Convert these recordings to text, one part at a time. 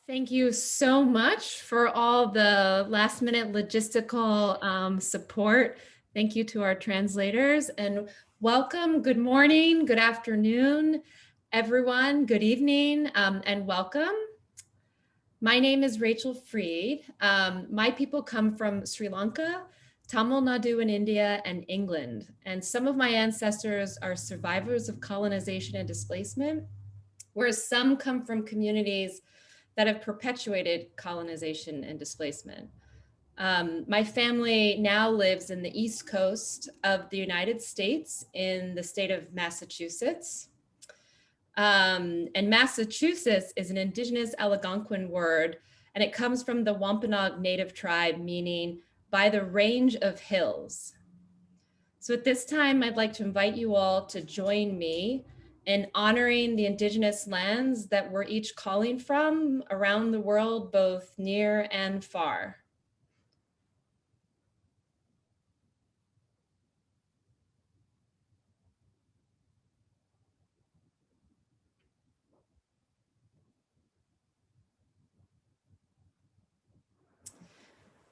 Thank you so much for all the last minute logistical support. Thank you to our translators and welcome. Good morning, good afternoon, everyone. Good evening and welcome. My name is Rachel Freed. My people come from Sri Lanka, Tamil Nadu in India, and England. And some of my ancestors are survivors of colonization and displacement, whereas some come from communities that have perpetuated colonization and displacement. My family now lives in the East Coast of the United States in the state of Massachusetts. And Massachusetts is an indigenous Algonquin word, and it comes from the Wampanoag Native tribe, meaning by the range of hills. So at this time, I'd like to invite you all to join me in honoring the indigenous lands that we're each calling from around the world, both near and far.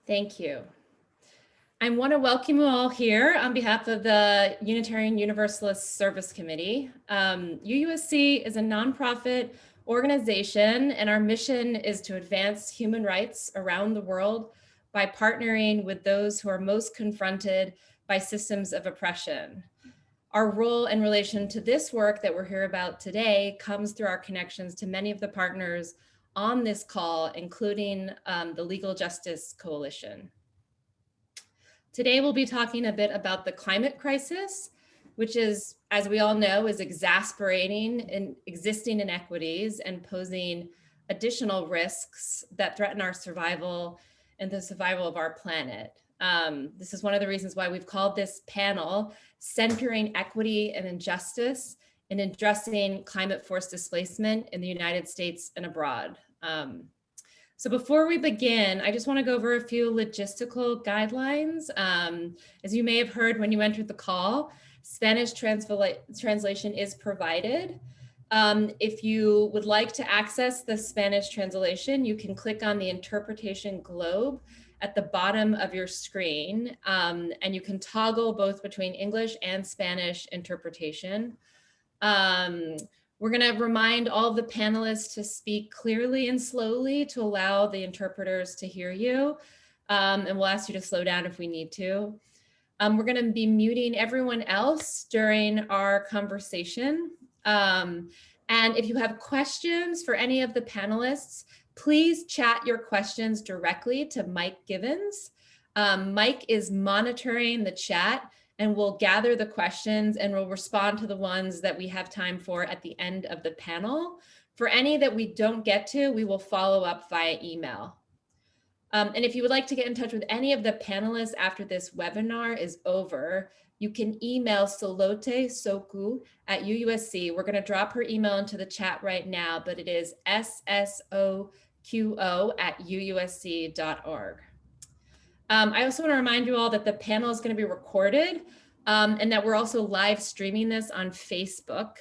Thank you. I want to welcome you all here on behalf of the Unitarian Universalist Service Committee. UUSC is a nonprofit organization, and our mission is to advance human rights around the world by partnering with those who are most confronted by systems of oppression. Our role in relation to this work that we're here about today comes through our connections to many of the partners on this call, including the Legal Justice Coalition. Today, we'll be talking a bit about the climate crisis, which is, as we all know, is exasperating in existing inequities and posing additional risks that threaten our survival and the survival of our planet. This is one of the reasons why we've called this panel Centering Equity and Injustice in Addressing Climate Forced Displacement in the United States and Abroad. So before we begin, I just want to go over a few logistical guidelines. As you may have heard when you entered the call, Spanish translation is provided. If you would like to access the Spanish translation, you can click on the interpretation globe at the bottom of your screen, and you can toggle both between English and Spanish interpretation. We're going to remind all of the panelists to speak clearly and slowly to allow the interpreters to hear you. And we'll ask you to slow down if we need to. We're going to be muting everyone else during our conversation. And if you have questions for any of the panelists, please chat your questions directly to Mike Givens. Mike is monitoring the chat, and we'll gather the questions and we'll respond to the ones that we have time for at the end of the panel. For any that we don't get to, we will follow up via email. And if you would like to get in touch with any of the panelists after this webinar is over, you can email Solote Soku at UUSC. We're gonna drop her email into the chat right now, but it is ssoqo@uusc.org. I also want to remind you all that the panel is going to be recorded and that we're also live streaming this on Facebook.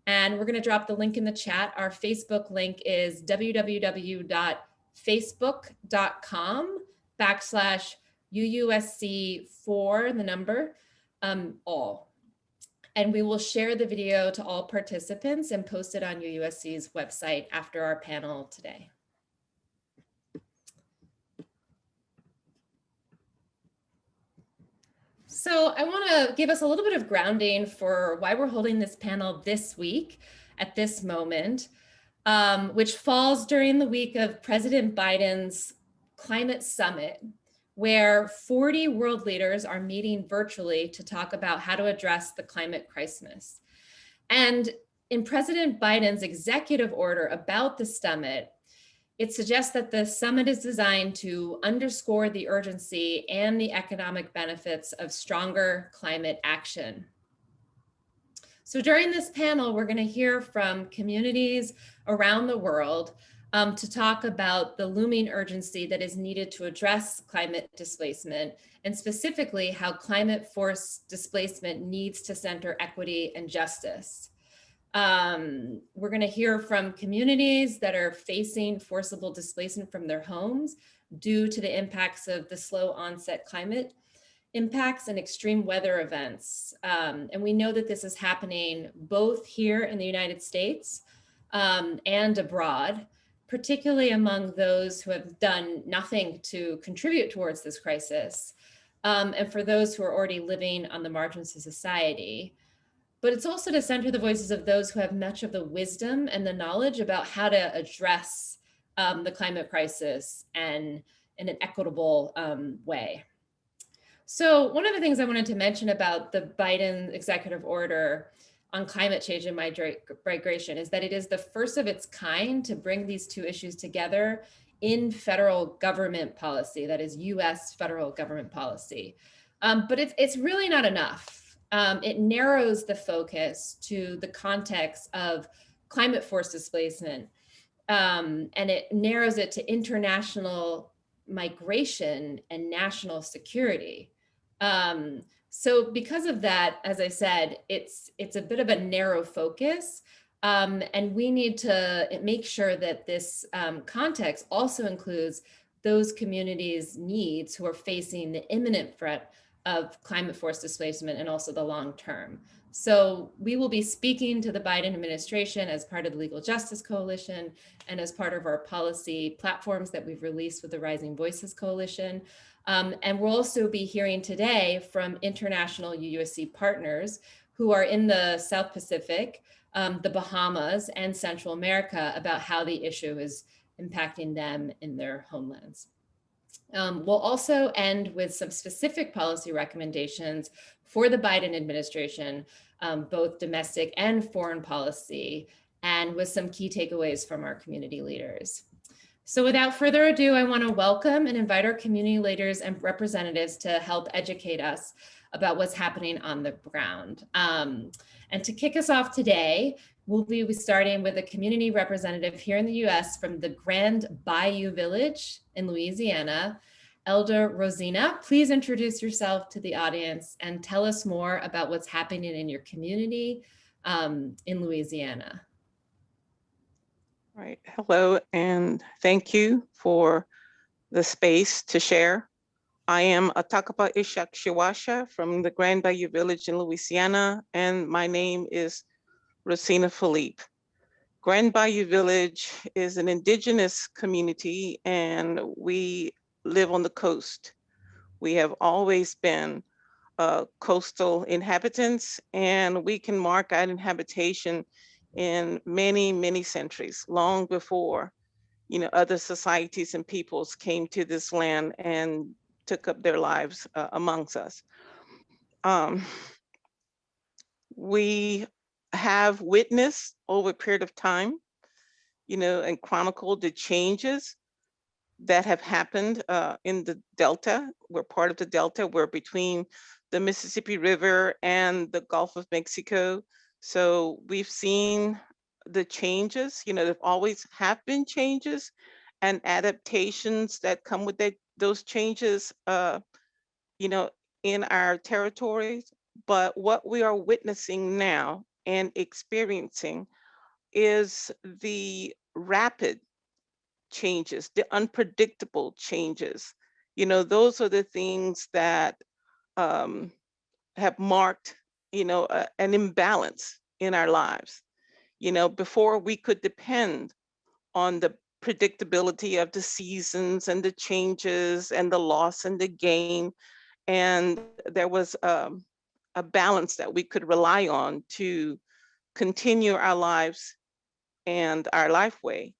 And we're going to drop the link in the chat. Our Facebook link is www.facebook.com/UUSC4, the number, all. And we will share the video to all participants and post it on UUSC's website after our panel today. So I want to give us a little bit of grounding for why we're holding this panel this week at this moment, which falls during the week of President Biden's climate summit, where 40 world leaders are meeting virtually to talk about how to address the climate crisis. And in President Biden's executive order about the summit, it suggests that the summit is designed to underscore the urgency and the economic benefits of stronger climate action. So during this panel, we're going to hear from communities around the world to talk about the looming urgency that is needed to address climate displacement, and specifically how climate forced displacement needs to center equity and justice. We're going to hear from communities that are facing forcible displacement from their homes due to the impacts of the slow onset climate impacts and extreme weather events. And we know that this is happening both here in the United States and abroad, particularly among those who have done nothing to contribute towards this crisis, and for those who are already living on the margins of society. But it's also to center the voices of those who have much of the wisdom and the knowledge about how to address the climate crisis and in an equitable way. So one of the things I wanted to mention about the Biden executive order on climate change and migration is that it is the first of its kind to bring these two issues together in federal government policy, that is US federal government policy. But it's really not enough. It narrows the focus to the context of climate force displacement, and it narrows it to international migration and national security. So because of that, as I said, it's a bit of a narrow focus, and we need to make sure that this context also includes those communities' needs who are facing the imminent threat of climate force displacement and also the long term. So we will be speaking to the Biden administration as part of the Legal Justice Coalition and as part of our policy platforms that we've released with the Rising Voices Coalition. And we'll also be hearing today from international UUSC partners who are in the South Pacific, the Bahamas, and Central America about how the issue is impacting them in their homelands. We'll also end with some specific policy recommendations for the Biden administration, both domestic and foreign policy, and with some key takeaways from our community leaders. So without further ado, I want to welcome and invite our community leaders and representatives to help educate us about what's happening on the ground. And to kick us off today, we'll be starting with a community representative here in the US from the Grand Bayou Village in Louisiana. Elder Rosina, please introduce yourself to the audience and tell us more about what's happening in your community in Louisiana. Right. Hello, and thank you for the space to share. I am Atakapa Ishak Shiwasha from the Grand Bayou Village in Louisiana, and my name is Rosina Philippe. Grand Bayou Village is an indigenous community, and we live on the coast. We have always been coastal inhabitants, and we can mark our inhabitation in many, many centuries, long before, other societies and peoples came to this land and took up their lives amongst us. We have witnessed over a period of time, and chronicled the changes that have happened in the Delta. We're part of the Delta. We're between the Mississippi River and the Gulf of Mexico. So we've seen the changes, there always have been changes and adaptations that come with those changes, in our territories. But what we are witnessing now and experiencing is the rapid changes, the unpredictable changes. Those are the things that have marked, an imbalance in our lives. Before we could depend on the predictability of the seasons and the changes and the loss and the gain. And there was a balance that we could rely on to continue our lives and our life way.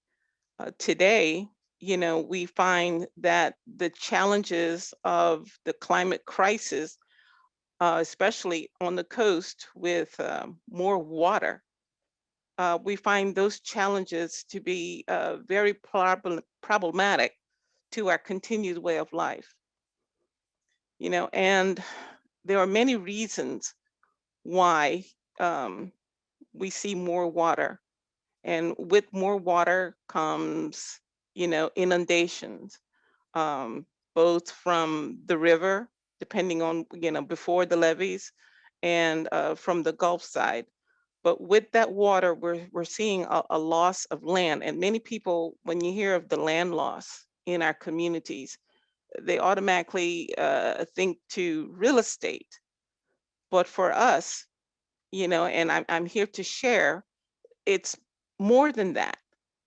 Today, we find that the challenges of the climate crisis, especially on the coast with more water, we find those challenges to be very problematic to our continued way of life. And there are many reasons why we see more water. And with more water comes, inundations, both from the river, depending on, before the levees, and from the Gulf side. But with that water, we're seeing a loss of land. And many people, when you hear of the land loss in our communities, they automatically think to real estate. But for us, and I'm here to share, it's more than that.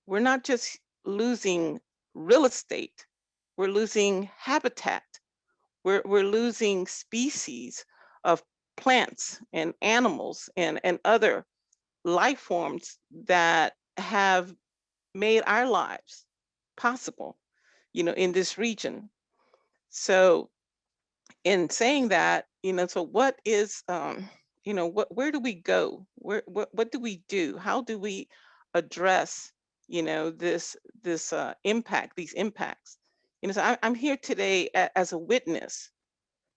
We're not just losing real estate, we're losing habitat. We're losing species of plants and animals and other life forms that have made our lives possible, in this region. So in saying that, so what is, where do we go? What do we do? How do we address, this impact, these impacts? So I'm here today as a witness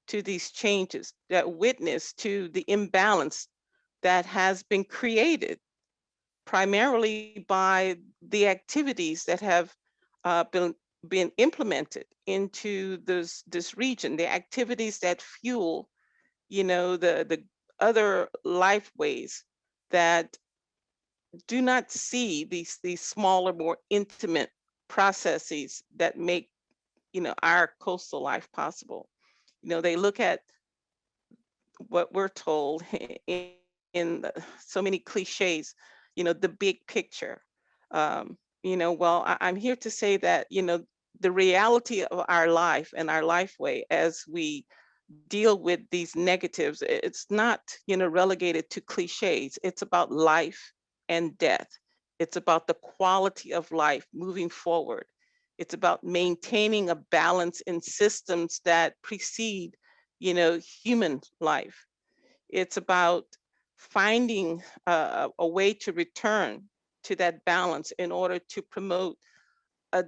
to these changes, that witness to the imbalance that has been created primarily by the activities that have been implemented into this region, the activities that fuel, the other life ways that do not see these smaller, more intimate processes that make, our coastal life possible. They look at what we're told in so many cliches, the big picture. Well, I'm here to say that, the reality of our life and our life way as we deal with these negatives, it's not, relegated to cliches. It's about life and death. It's about the quality of life moving forward. It's about maintaining a balance in systems that precede, human life. It's about finding a way to return to that balance in order to promote a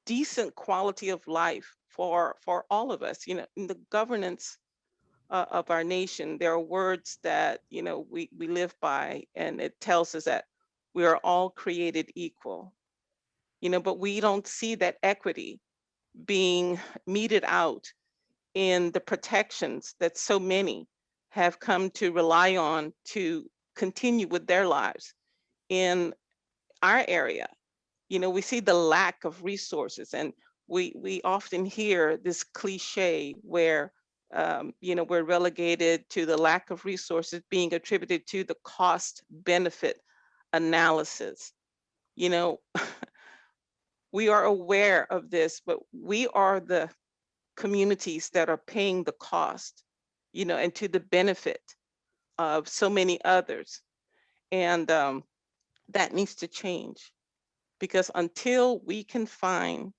decent quality of life for all of us. In the governance of our nation, there are words that, we live by, and it tells us that we are all created equal. But we don't see that equity being meted out in the protections that so many have come to rely on to continue with their lives. In our area, we see the lack of resources, and we often hear this cliche where, we're relegated to the lack of resources being attributed to the cost benefit analysis. You know, we are aware of this, but we are the communities that are paying the cost, and to the benefit of so many others. And that needs to change, because until we can find,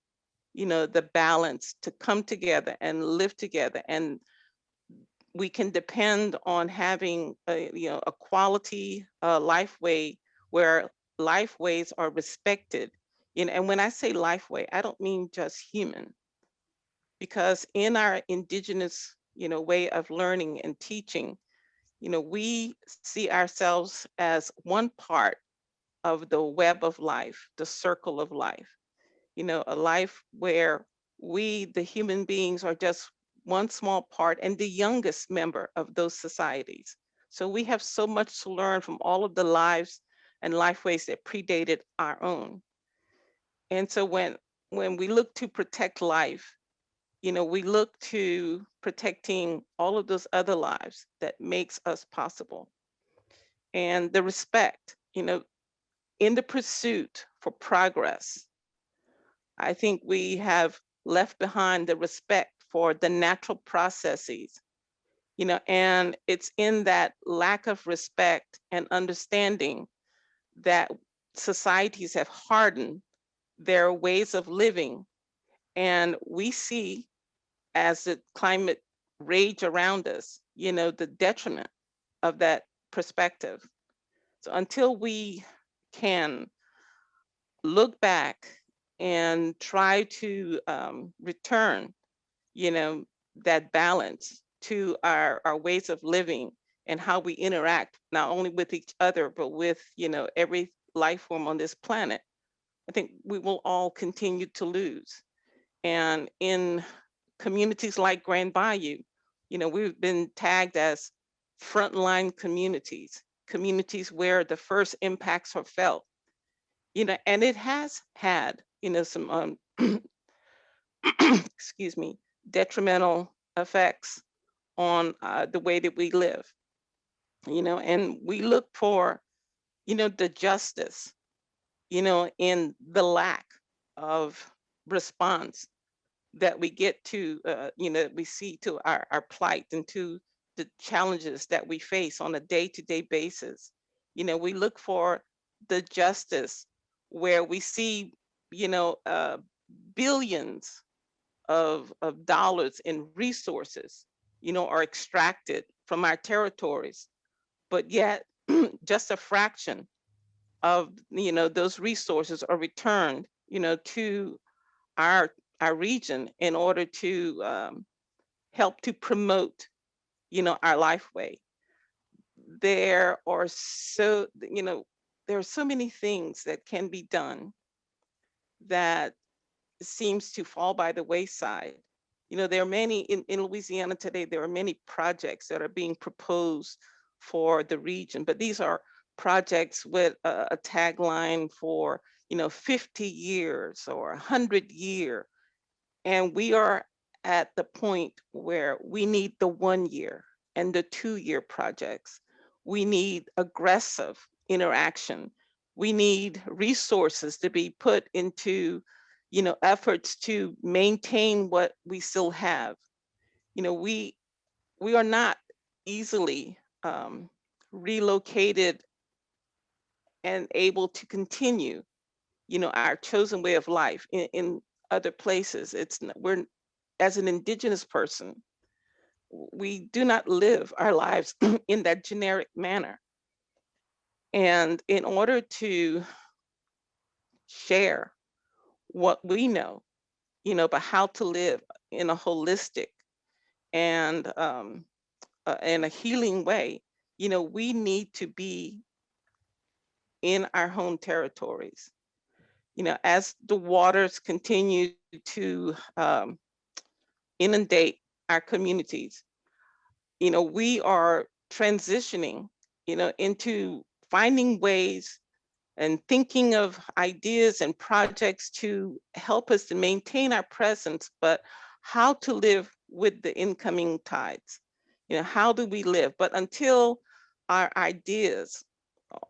the balance to come together and live together, and we can depend on having a quality life way where life ways are respected. And when I say life way, I don't mean just human, because in our indigenous, way of learning and teaching, we see ourselves as one part of the web of life, the circle of life, a life where we, the human beings, are just one small part and the youngest member of those societies. So we have so much to learn from all of the lives and lifeways that predated our own. And so when we look to protect life, we look to protecting all of those other lives that makes us possible. And the respect, in the pursuit for progress, I think we have left behind the respect for the natural processes, and it's in that lack of respect and understanding that societies have hardened their ways of living. And we see, as the climate rage around us, the detriment of that perspective. So until we can look back and try to return, that balance to our ways of living and how we interact, not only with each other, but with, every life form on this planet, I think we will all continue to lose. And in communities like Grand Bayou, we've been tagged as frontline communities, communities where the first impacts are felt, and it has had, some, excuse me, detrimental effects on the way that we live, and we look for, the justice, in the lack of response that we get to, we see to our plight and to the challenges that we face on a day-to-day basis. We look for the justice where we see, billions of dollars in resources, are extracted from our territories, but yet just a fraction of, those resources are returned, to our our region in order to help to promote, our life way. There are so, there are so many things that can be done that seems to fall by the wayside. There are many in Louisiana today, there are many projects that are being proposed for the region, but these are projects with a tagline for, 50 years or 100-year. And we are at the point where we need the 1-year and the 2-year projects. We need aggressive interaction. We need resources to be put into, efforts to maintain what we still have. We are not easily relocated and able to continue, our chosen way of life in other places. We're, as an indigenous person, we do not live our lives in that generic manner. And in order to share what we know, about how to live in a holistic and in a healing way, we need to be in our home territories. As the waters continue to inundate our communities, we are transitioning, into finding ways and thinking of ideas and projects to help us to maintain our presence, but how to live with the incoming tides. How do we live? But until our ideas,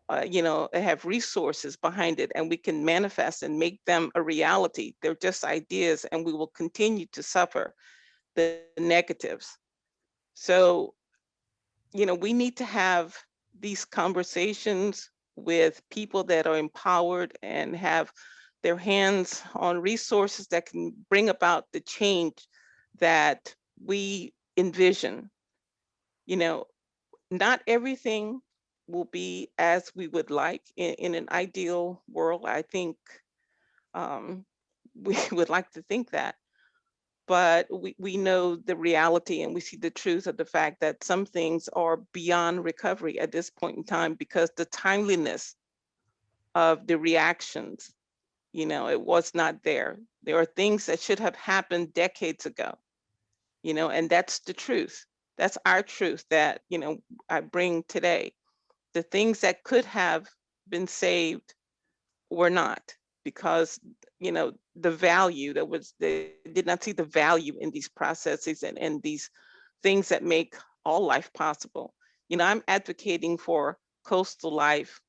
have resources behind it and we can manifest and make them a reality, they're just ideas and we will continue to suffer the negatives. So, we need to have these conversations with people that are empowered and have their hands on resources that can bring about the change that we envision. Not everything will be as we would like in an ideal world. I think we would like to think that, but we know the reality and we see the truth of the fact that some things are beyond recovery at this point in time because the timeliness of the reactions, it was not there. There are things that should have happened decades ago, and that's the truth. That's our truth that, I bring today. The things that could have been saved were not, because the value that was, they did not see the value in these processes and these things that make all life possible. I'm advocating for coastal life,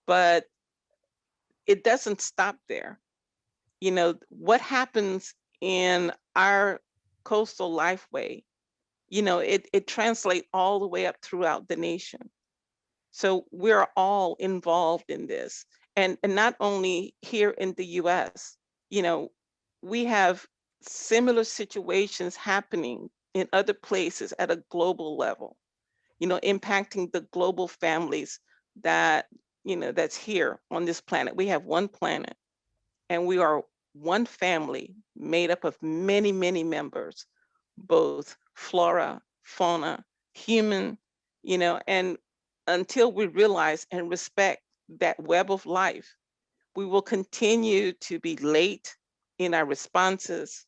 but it doesn't stop there. What happens in our coastal lifeway, it translates all the way up throughout the nation. So we're all involved in this. And not only here in the US, we have similar situations happening in other places at a global level, impacting the global families that, that's here on this planet. We have one planet and we are one family made up of many, many members, both flora, fauna, human, and until we realize and respect that web of life, we will continue to be late in our responses.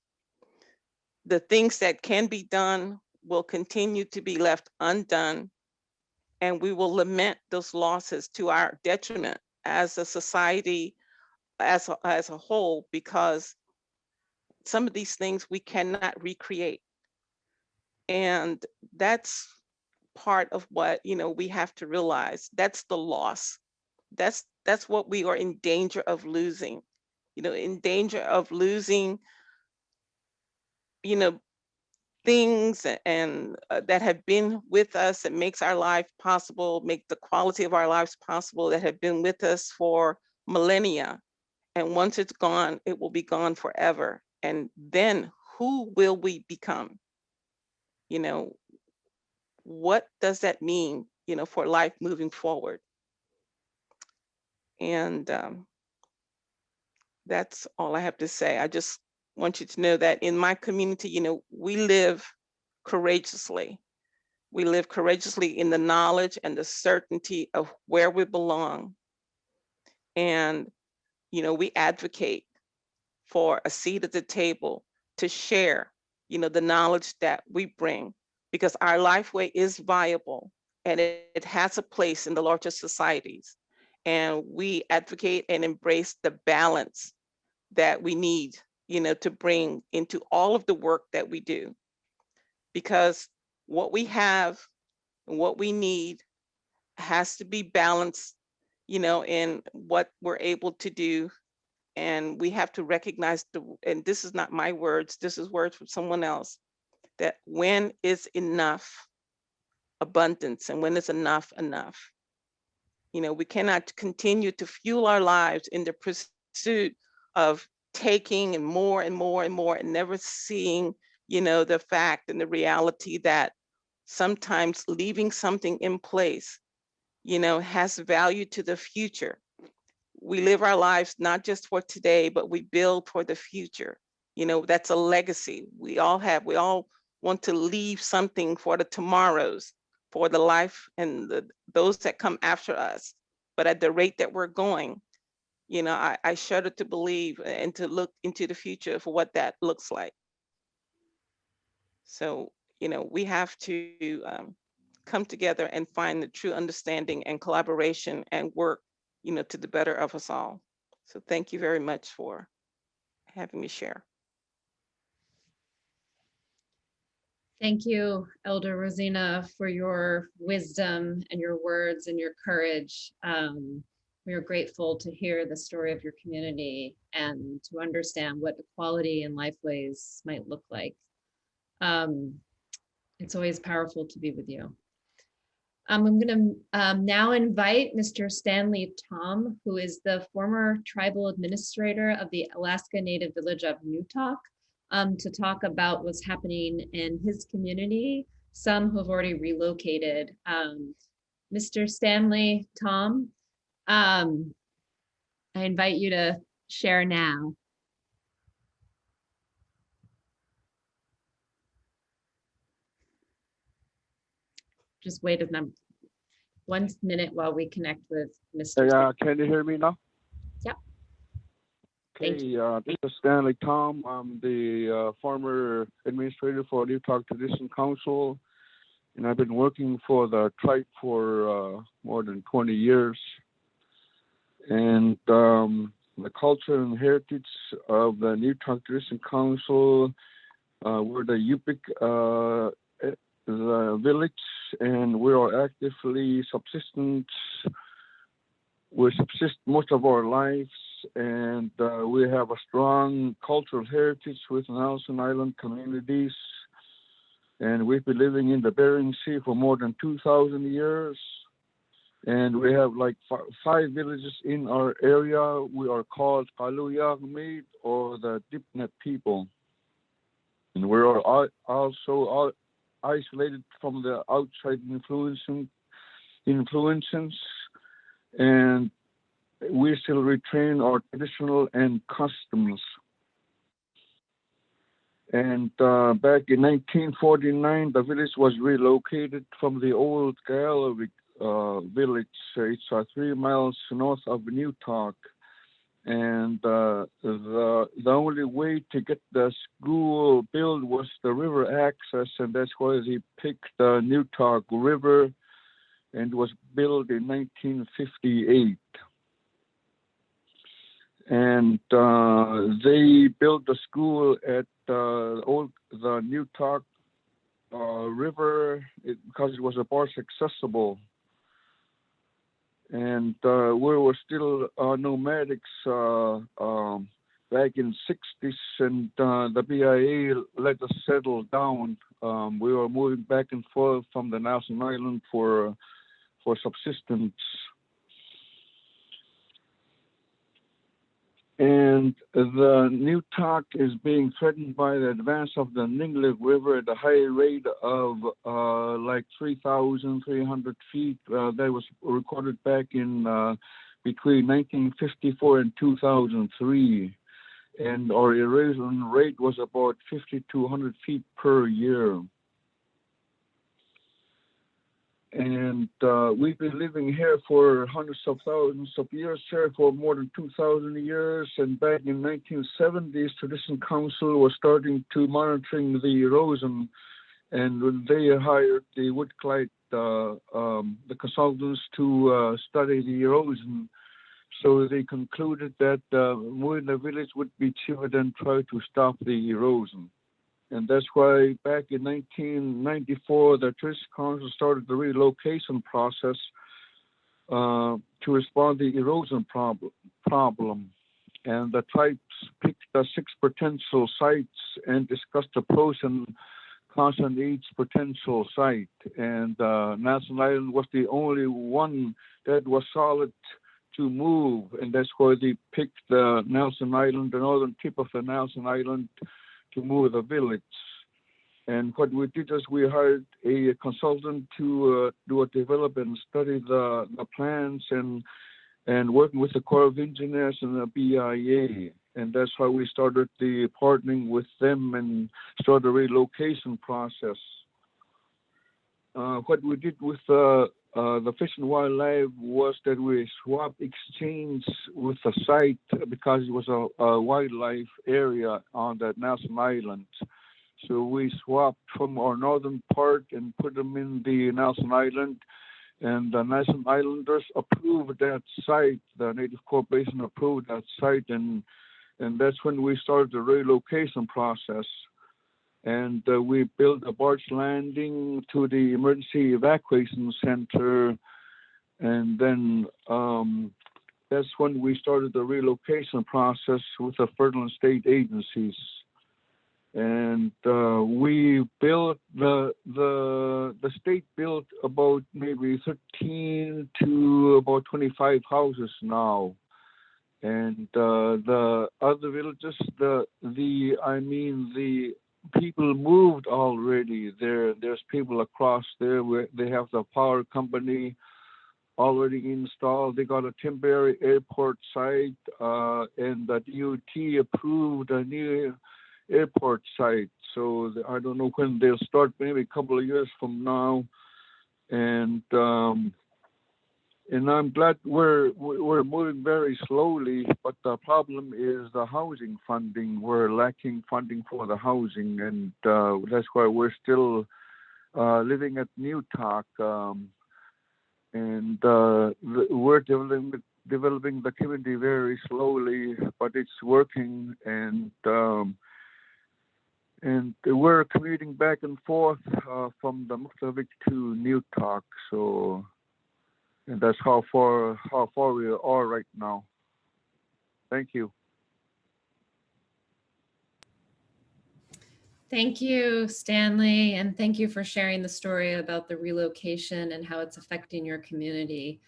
The things that can be done will continue to be left undone. and we will lament those losses to our detriment as a society, as a whole, because some of these things we cannot recreate. And that's part of what, we have to realize. That's the loss. That's what we are in danger of losing. In danger of losing, you know, things and that have been with us, that makes our life possible, make the quality of our lives possible, that have been with us for millennia. And once it's gone, it will be gone forever. And then who will we become? What does that mean, for life moving forward? And that's all I have to say. I just want you to know that in my community, we live courageously. We live courageously in the knowledge and the certainty of where we belong. And, we advocate for a seat at the table to share, the knowledge that we bring, because our lifeway is viable and it has a place in the larger societies. And we advocate and embrace the balance that we need, to bring into all of the work that we do. Because what we have and what we need has to be balanced, in what we're able to do. And we have to recognize and this is not my words, this is words from someone else, that when is enough abundance and when is enough enough. We cannot continue to fuel our lives in the pursuit of taking and more and more and more, and never seeing, the fact and the reality that sometimes leaving something in place, has value to the future. We live our lives not just for today, but we build for the future. That's a legacy we all want to leave something for the tomorrows, for the life and those that come after us. But at the rate that we're going, I shudder to believe and to look into the future for what that looks like. So, we have to come together and find the true understanding and collaboration and work, to the better of us all. So thank you very much for having me share. Thank you, Elder Rosina, for your wisdom and your words and your courage. We are grateful to hear the story of your community and to understand what equality and lifeways might look like. It's always powerful to be with you. I'm going to now invite Mr. Stanley Tom, who is the former tribal administrator of the Alaska Native village of Newtok, to talk about what's happening in his community, some who have already relocated. Mr. Stanley Tom, I invite you to share now. Just wait a minute. 1 minute while we connect with Mr. Can you hear me now? Yep. Okay, this is Stanley Tom. I'm the former administrator for Newtok Tradition Council, and I've been working for the tribe for more than 20 years. And the culture and heritage of the Newtok Tradition Council, we're the Yupik the village, and we are actively subsistent. We subsist most of our lives, and we have a strong cultural heritage with Nelson Island communities. And we've been living in the Bering Sea for more than 2,000 years. And we have like 5 villages in our area. We are called Kaluyagmid, or the Dipnet people. And we are also isolated from the outside influences, and we still retain our traditional and customs. And back in 1949, the village was relocated from the old Galavik village. It's 3 miles north of Newtok. And the only way to get the school built was the river access, and that's why they picked the Newtok River and was built in 1958. And they built the school at the Newtok River because it was more accessible. And we were still nomadics back in 60s, and the BIA let us settle down. We were moving back and forth from the Nelson Island for subsistence. And the Newtok is being threatened by the advance of the Ningley River at a high rate of like 3,300 feet. That was recorded back in between 1954 and 2003. And our erosion rate was about 5,200 feet per year. And we've been living here for hundreds of thousands of years here for more than 2,000 years. And back in 1970s, Tradition Council was starting to monitoring the erosion. And when they hired the Woodclight, the consultants to study the erosion, so they concluded that moving the village would be cheaper than try to stop the erosion. And that's why back in 1994, the Tradition Council started the relocation process to respond to the erosion problem. And the tribes picked 6 potential sites and discussed the pros and cons on each potential site. And Nelson Island was the only one that was solid to move, and that's why they picked the Nelson Island, the northern tip of the Nelson Island, to move the village. And what we did is we hired a consultant to do a development and study the plans and working with the Corps of Engineers and the BIA. And that's how we started the partnering with them and started the relocation process. What we did with the Fish and Wildlife was that we swapped exchange with the site because it was a wildlife area on that Nelson Island. So we swapped from our northern part and put them in the Nelson Island, and the Nelson Islanders approved that site. The Native Corporation approved that site, and that's when we started the relocation process. And we built a barge landing to the emergency evacuation center. And then that's when we started the relocation process with the federal and state agencies. And we built, the state built about maybe 13 to about 25 houses now. And the other villages, the people moved already. There's people across there where they have the power company already installed. They got a temporary airport site, and the DOT approved a new airport site. So I don't know when they'll start, maybe a couple of years from now. And I'm glad we're moving very slowly, but the problem is the housing funding. We're lacking funding for the housing, and that's why we're still living at Newtok. And we're developing the community very slowly, but it's working. And we're commuting back and forth from the Muklavik to Newtok. So. And that's how far we are right now. Thank you. Thank you, Stanley, and thank you for sharing the story about the relocation and how it's affecting your community.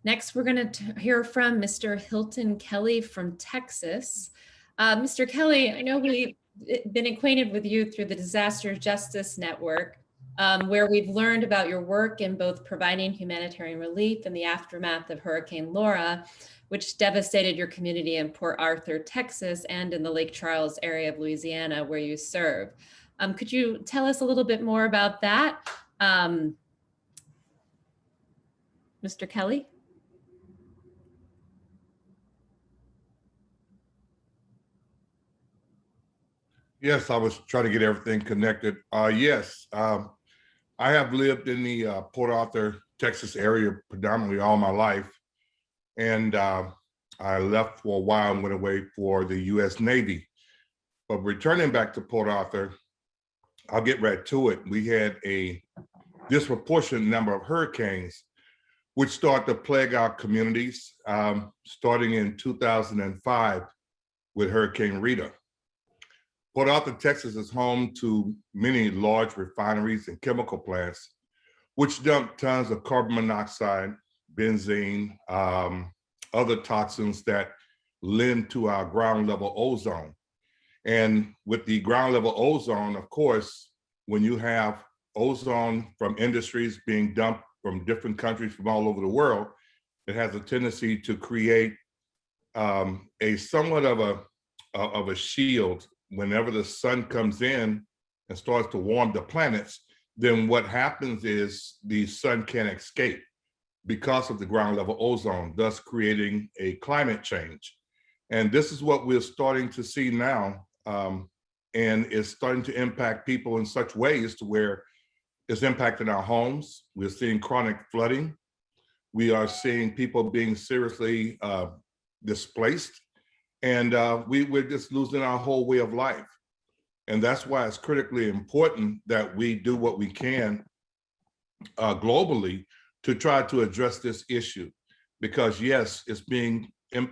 Next, we're going to hear from Mr. Hilton Kelly from Texas. Mr. Kelly, I know we've been acquainted with you through the Disaster Justice Network, where we've learned about your work in both providing humanitarian relief in the aftermath of Hurricane Laura, which devastated your community in Port Arthur, Texas, and in the Lake Charles area of Louisiana, where you serve. Could you tell us a little bit more about that? Mr. Kelly? Yes, I was trying to get everything connected. Yes, I have lived in the Port Arthur, Texas area predominantly all my life. And I left for a while and went away for the US Navy. But returning back to Port Arthur, I'll get right to it. We had a disproportionate number of hurricanes, which started to plague our communities, starting in 2005 with Hurricane Rita. Port Arthur, Texas is home to many large refineries and chemical plants, which dump tons of carbon monoxide, benzene, other toxins that lend to our ground level ozone. And with the ground level ozone, of course, when you have ozone from industries being dumped from different countries from all over the world, it has a tendency to create a somewhat of a shield. Whenever the sun comes in and starts to warm the planets, then what happens is the sun can't escape because of the ground level ozone, thus creating a climate change. And this is what we're starting to see now, and it's starting to impact people in such ways to where it's impacting our homes. We're seeing chronic flooding. We are seeing people being seriously displaced, and we're just losing our whole way of life. And that's why it's critically important that we do what we can globally to try to address this issue. Because yes,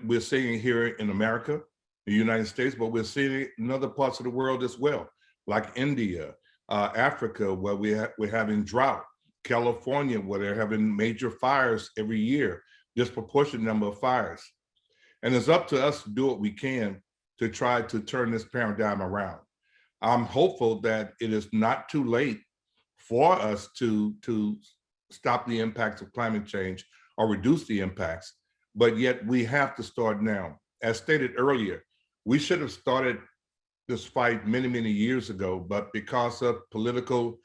we're seeing it here in America, the United States, but we're seeing it in other parts of the world as well, like India, Africa, where we're having drought, California, where they're having major fires every year, disproportionate number of fires. And it's up to us to do what we can to try to turn this paradigm around. I'm hopeful that it is not too late for us to stop the impacts of climate change or reduce the impacts, but yet we have to start now. As stated earlier, we should have started this fight many, many years ago, but because of political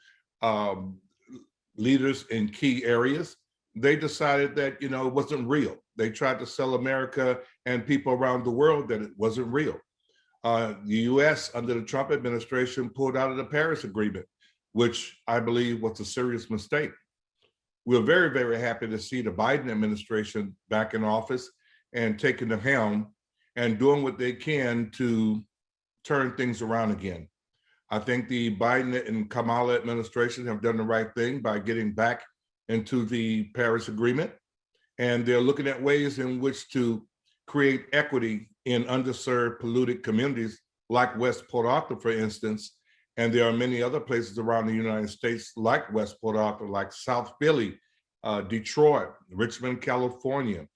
leaders in key areas, they decided that, it wasn't real. They tried to sell America and people around the world that it wasn't real. The US under the Trump administration pulled out of the Paris Agreement, which I believe was a serious mistake. We're very, very happy to see the Biden administration back in office and taking the helm and doing what they can to turn things around again. I think the Biden and Kamala administration have done the right thing by getting back into the Paris Agreement. And they're looking at ways in which to create equity in underserved, polluted communities like West Port Arthur, for instance. And there are many other places around the United States like West Port Arthur, like South Philly, Detroit, Richmond, California,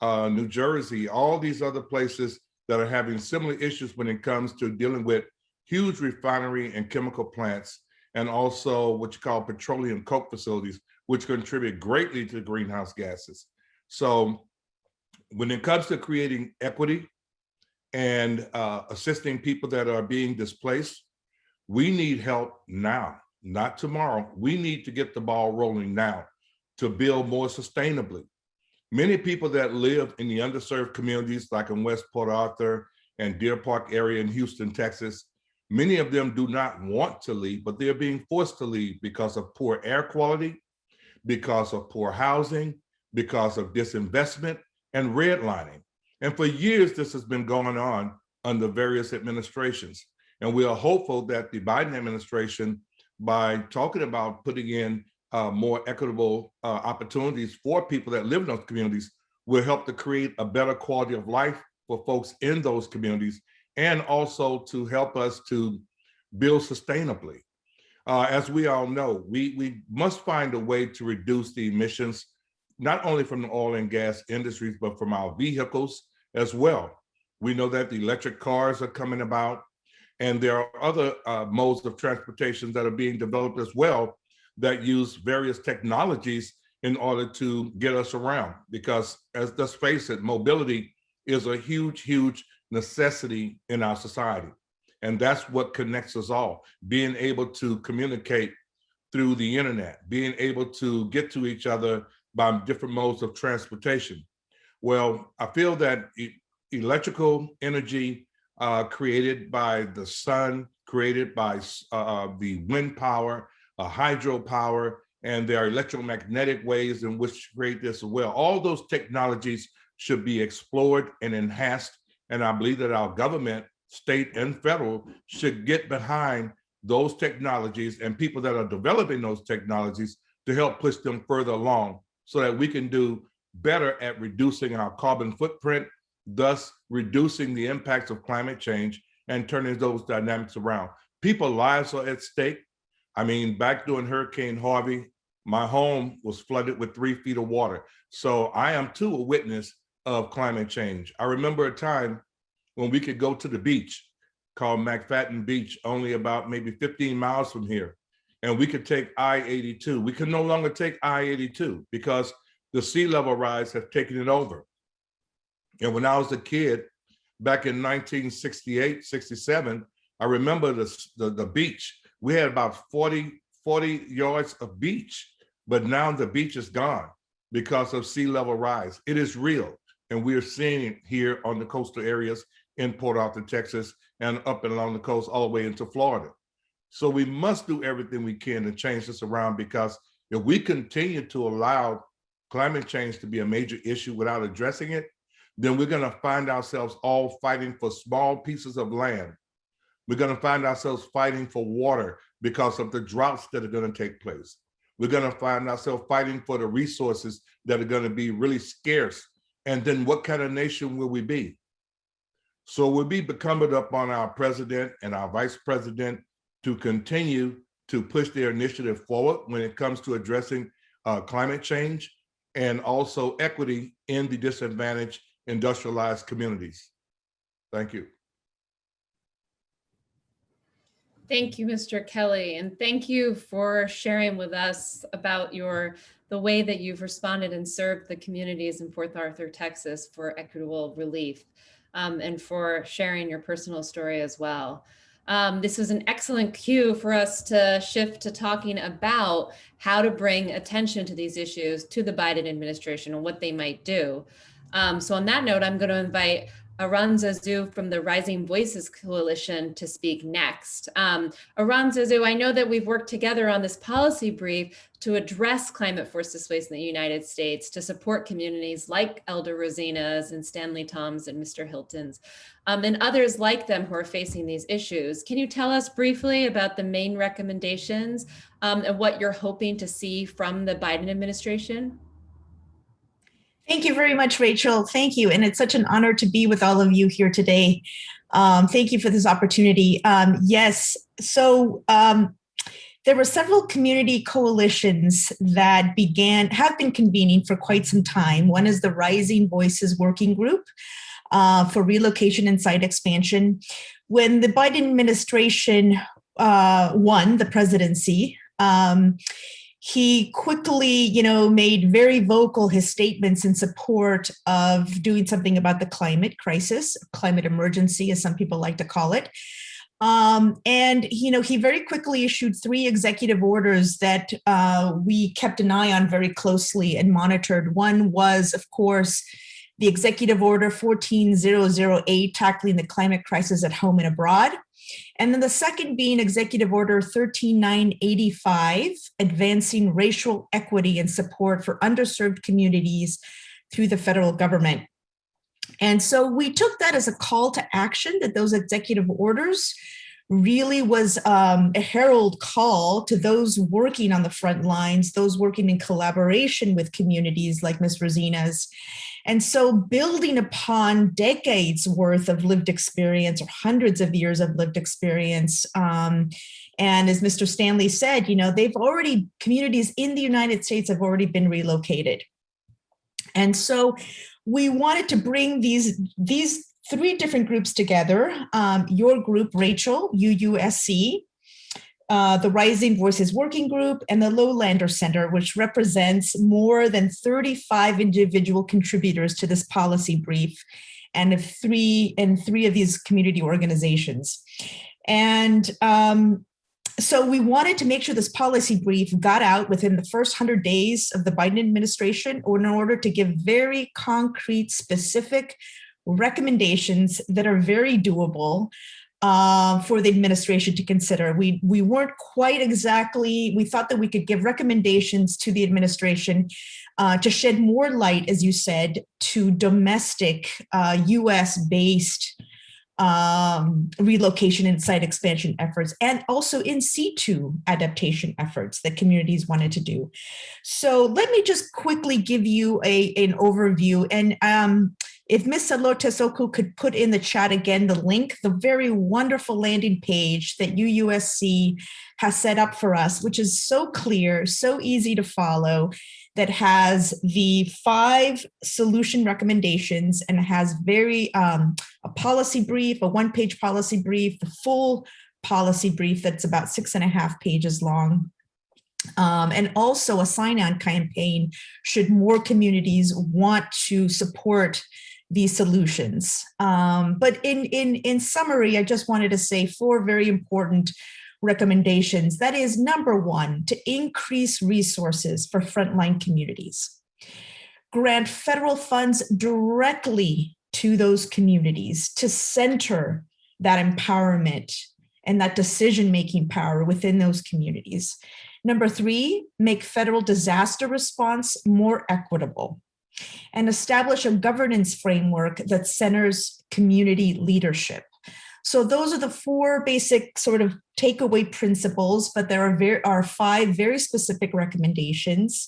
New Jersey, all these other places that are having similar issues when it comes to dealing with huge refinery and chemical plants, and also what you call petroleum coke facilities, which contribute greatly to greenhouse gases. So when it comes to creating equity and assisting people that are being displaced, we need help now, not tomorrow. We need to get the ball rolling now to build more sustainably. Many people that live in the underserved communities, like in West Port Arthur and Deer Park area in Houston, Texas, many of them do not want to leave, but they're being forced to leave because of poor air quality, because of poor housing, because of disinvestment and redlining. And for years, this has been going on under various administrations. And we are hopeful that the Biden administration, by talking about putting in more equitable opportunities for people that live in those communities, will help to create a better quality of life for folks in those communities, and also to help us to build sustainably. As we all know, we must find a way to reduce the emissions, not only from the oil and gas industries, but from our vehicles as well. We know that the electric cars are coming about, and there are other modes of transportation that are being developed as well that use various technologies in order to get us around. Because let's face it, mobility is a huge, huge necessity in our society. And that's what connects us all, being able to communicate through the internet, being able to get to each other by different modes of transportation. Well, I feel that electrical energy created by the sun, created by the wind power, hydropower, and there are electromagnetic ways in which to create this as well. All those technologies should be explored and enhanced. And I believe that our government, state and federal, should get behind those technologies and people that are developing those technologies to help push them further along so that we can do better at reducing our carbon footprint, thus reducing the impacts of climate change and turning those dynamics around. People's lives are at stake. I mean, back during Hurricane Harvey, my home was flooded with 3 feet of water. So I am too a witness of climate change. I remember a time when we could go to the beach called McFadden Beach, only about maybe 15 miles from here. And we could take I-82. We can no longer take I-82 because the sea level rise have taken it over. And when I was a kid, back in 1968, 67, I remember the beach. We had about 40 yards of beach, but now the beach is gone because of sea level rise. It is real. And we are seeing it here on the coastal areas in Port Arthur, Texas, and up and along the coast all the way into Florida. So we must do everything we can to change this around, because if we continue to allow climate change to be a major issue without addressing it, then we're going to find ourselves all fighting for small pieces of land. We're going to find ourselves fighting for water because of the droughts that are going to take place. We're going to find ourselves fighting for the resources that are going to be really scarce. And then what kind of nation will we be? So we'll be incumbent upon our president and our vice president to continue to push their initiative forward when it comes to addressing climate change and also equity in the disadvantaged industrialized communities. Thank you. Thank you, Mr. Kelly, and thank you for sharing with us about the way that you've responded and served the communities in Port Arthur, Texas for equitable relief, and for sharing your personal story as well. This was an excellent cue for us to shift to talking about how to bring attention to these issues to the Biden administration and what they might do. So on that note, I'm going to invite Aran Zazou from the Rising Voices Coalition to speak next. Aran Zazou, I know that we've worked together on this policy brief to address climate force displacement in the United States to support communities like Elder Rosina's and Stanley Tom's and Mr. Hilton's, and others like them who are facing these issues. Can you tell us briefly about the main recommendations and what you're hoping to see from the Biden administration? Thank you very much, Rachel. Thank you. And it's such an honor to be with all of you here today. Thank you for this opportunity. Yes, so there were several community coalitions that have been convening for quite some time. One is the Rising Voices Working Group for Relocation and Site Expansion. When the Biden administration won the presidency, he quickly, made very vocal his statements in support of doing something about the climate crisis, climate emergency, as some people like to call it. And he very quickly issued 3 executive orders that we kept an eye on very closely and monitored. One was, of course, the Executive Order 14008, tackling the climate crisis at home and abroad. And then the second being Executive Order 13985, advancing racial equity and support for underserved communities through the federal government. And so we took that as a call to action, that those executive orders really was a herald call to those working on the front lines, those working in collaboration with communities like Ms. Rosina's. And so building upon decades worth of lived experience, or hundreds of years of lived experience, and as Mr. Stanley said, communities in the United States have already been relocated. And so we wanted to bring these 3 different groups together. Your group, Rachel, UUSC, the Rising Voices Working Group, and the Lowlander Center, which represents more than 35 individual contributors to this policy brief, and 3 of these community organizations. And so we wanted to make sure this policy brief got out within the first 100 days of the Biden administration, in order to give very concrete, specific recommendations that are very doable, for the administration to consider. We weren't quite exactly, we thought that we could give recommendations to the administration to shed more light, as you said, to domestic US-based relocation and site expansion efforts, and also in situ adaptation efforts that communities wanted to do. So let me just quickly give you an overview. And if Ms. Salote could put in the chat again the link, the very wonderful landing page that UUSC has set up for us, which is so clear, so easy to follow, that has the 5 solution recommendations and has a policy brief, a 1-page policy brief, the full policy brief that's about 6.5 pages long. And also a sign-on campaign should more communities want to support these solutions. But in summary, I just wanted to say 4 very important recommendations. That is, number 1, to increase resources for frontline communities. Grant federal funds directly to those communities to center that empowerment and that decision-making power within those communities. Number 3, make federal disaster response more equitable and establish a governance framework that centers community leadership. So those are the 4 basic sort of takeaway principles, but there are 5 very specific recommendations.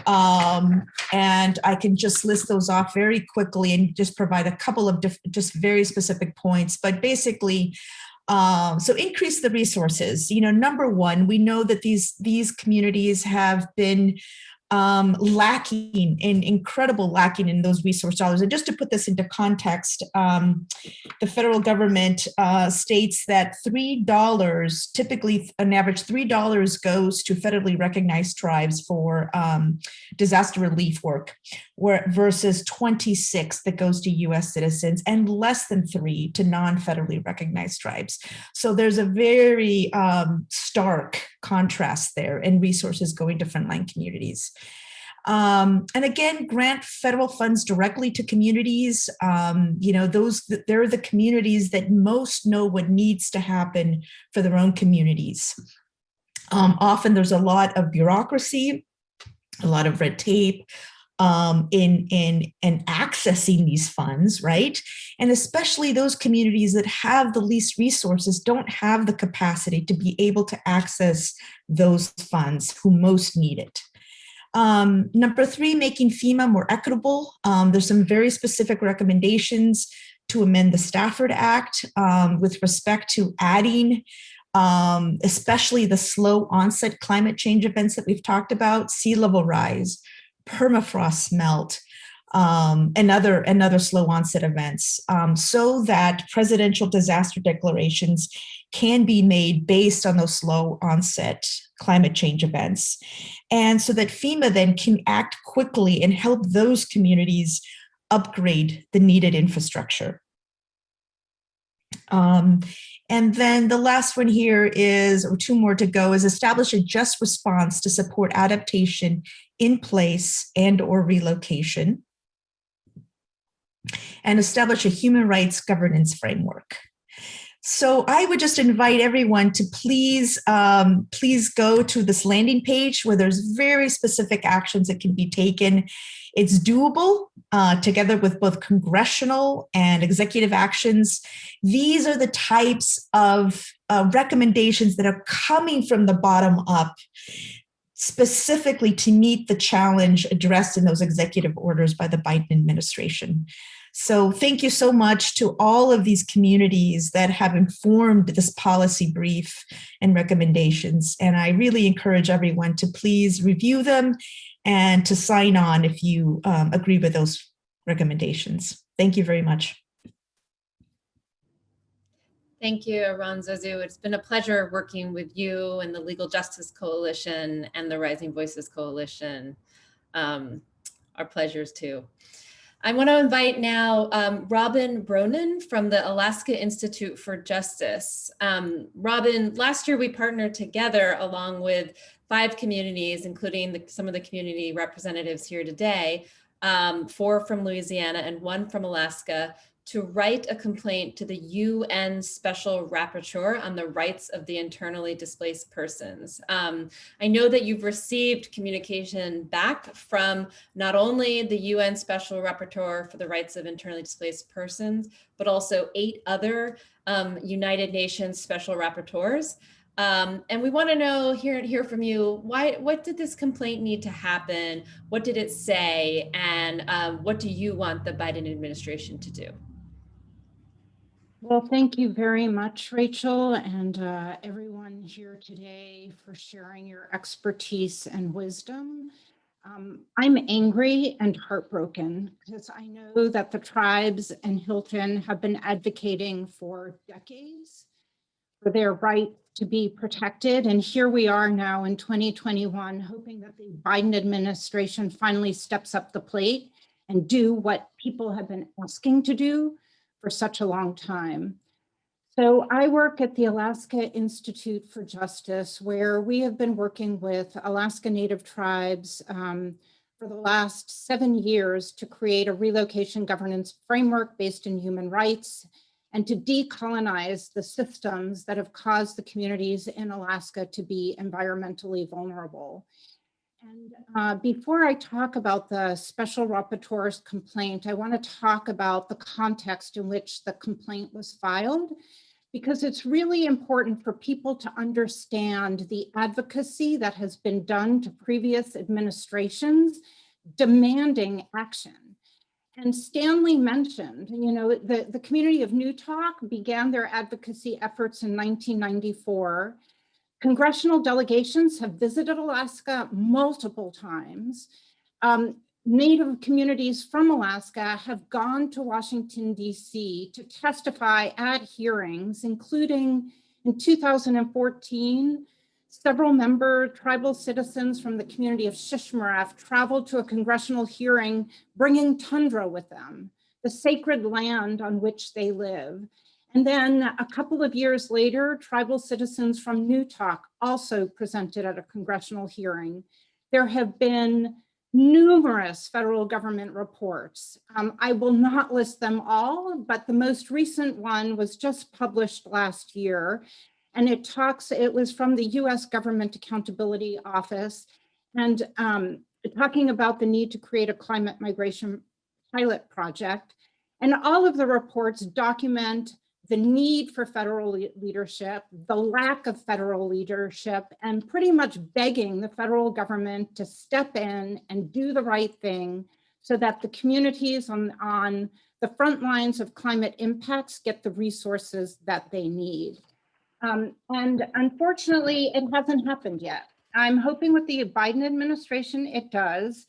And I can just list those off very quickly and just provide a couple of just very specific points. But basically, so increase the resources. Number 1, we know that these communities have been lacking in those resource dollars. And just to put this into context, the federal government states that $3, typically an average $3 goes to federally recognized tribes for disaster relief work, versus 26 that goes to US citizens, and less than 3 to non-federally recognized tribes. So there's a very stark contrast there in resources going to frontline communities. And again, grant federal funds directly to communities. They're the communities that most know what needs to happen for their own communities. Often there's a lot of bureaucracy, a lot of red tape in accessing these funds, right? And especially those communities that have the least resources don't have the capacity to be able to access those funds who most need it. Number 3, making Fema more equitable. There's some very specific recommendations to amend the Stafford Act with respect to adding especially the slow onset climate change events that we've talked about, sea level rise, permafrost melt, and other slow onset events, so that presidential disaster declarations can be made based on those slow onset climate change events. And so that FEMA then can act quickly and help those communities upgrade the needed infrastructure. And then the last one here is, or 2 more to go, is establish a just response to support adaptation in place and or relocation, and establish a human rights governance framework. So I would just invite everyone to please go to this landing page where there's very specific actions that can be taken. It's doable together with both congressional and executive actions. These are the types of recommendations that are coming from the bottom up, specifically to meet the challenge addressed in those executive orders by the Biden administration. So thank you so much to all of these communities that have informed this policy brief and recommendations. And I really encourage everyone to please review them and to sign on if you agree with those recommendations. Thank you very much. Thank you, Aranzazu. It's been a pleasure working with you and the Legal Justice Coalition and the Rising Voices Coalition. Our pleasures too. I want to invite now Robin Bronen from the Alaska Institute for Justice. Robin, last year we partnered together along with 5 communities, including some of the community representatives here today, 4 from Louisiana and 1 from Alaska, to write a complaint to the UN Special Rapporteur on the rights of the internally displaced persons. I know that you've received communication back from not only the UN Special Rapporteur for the rights of internally displaced persons, but also 8 other United Nations Special Rapporteurs. And we want to know, hear from you, what did this complaint need to happen? What did it say? And what do you want the Biden administration to do? Well, thank you very much, Rachel, and everyone here today for sharing your expertise and wisdom. I'm angry and heartbroken because I know that the tribes and Hilton have been advocating for decades for their right to be protected. And here we are now in 2021, hoping that the Biden administration finally steps up the plate and do what people have been asking to do for such a long time. So I work at the Alaska Institute for Justice, where we have been working with Alaska Native tribes for the last 7 years to create a relocation governance framework based in human rights and to decolonize the systems that have caused the communities in Alaska to be environmentally vulnerable. And before I talk about the Special Rapporteur's complaint, I want to talk about the context in which the complaint was filed, because it's really important for people to understand the advocacy that has been done to previous administrations demanding action. And Stanley mentioned, you know, the community of Newtok began their advocacy efforts in 1994. Congressional delegations have visited Alaska multiple times. Native communities from Alaska have gone to Washington, D.C. to testify at hearings, including in 2014, several member tribal citizens from the community of Shishmaref traveled to a congressional hearing, bringing tundra with them, the sacred land on which they live. And then a couple of years later, tribal citizens from Newtok also presented at a congressional hearing. There have been numerous federal government reports. I will not list them all, but the most recent one was just published last year. And it was from the US Government Accountability Office, and talking about the need to create a climate migration pilot project. And all of the reports document the need for federal leadership, the lack of federal leadership, and pretty much begging the federal government to step in and do the right thing so that the communities on the front lines of climate impacts get the resources that they need. And unfortunately, it hasn't happened yet. I'm hoping with the Biden administration, it does.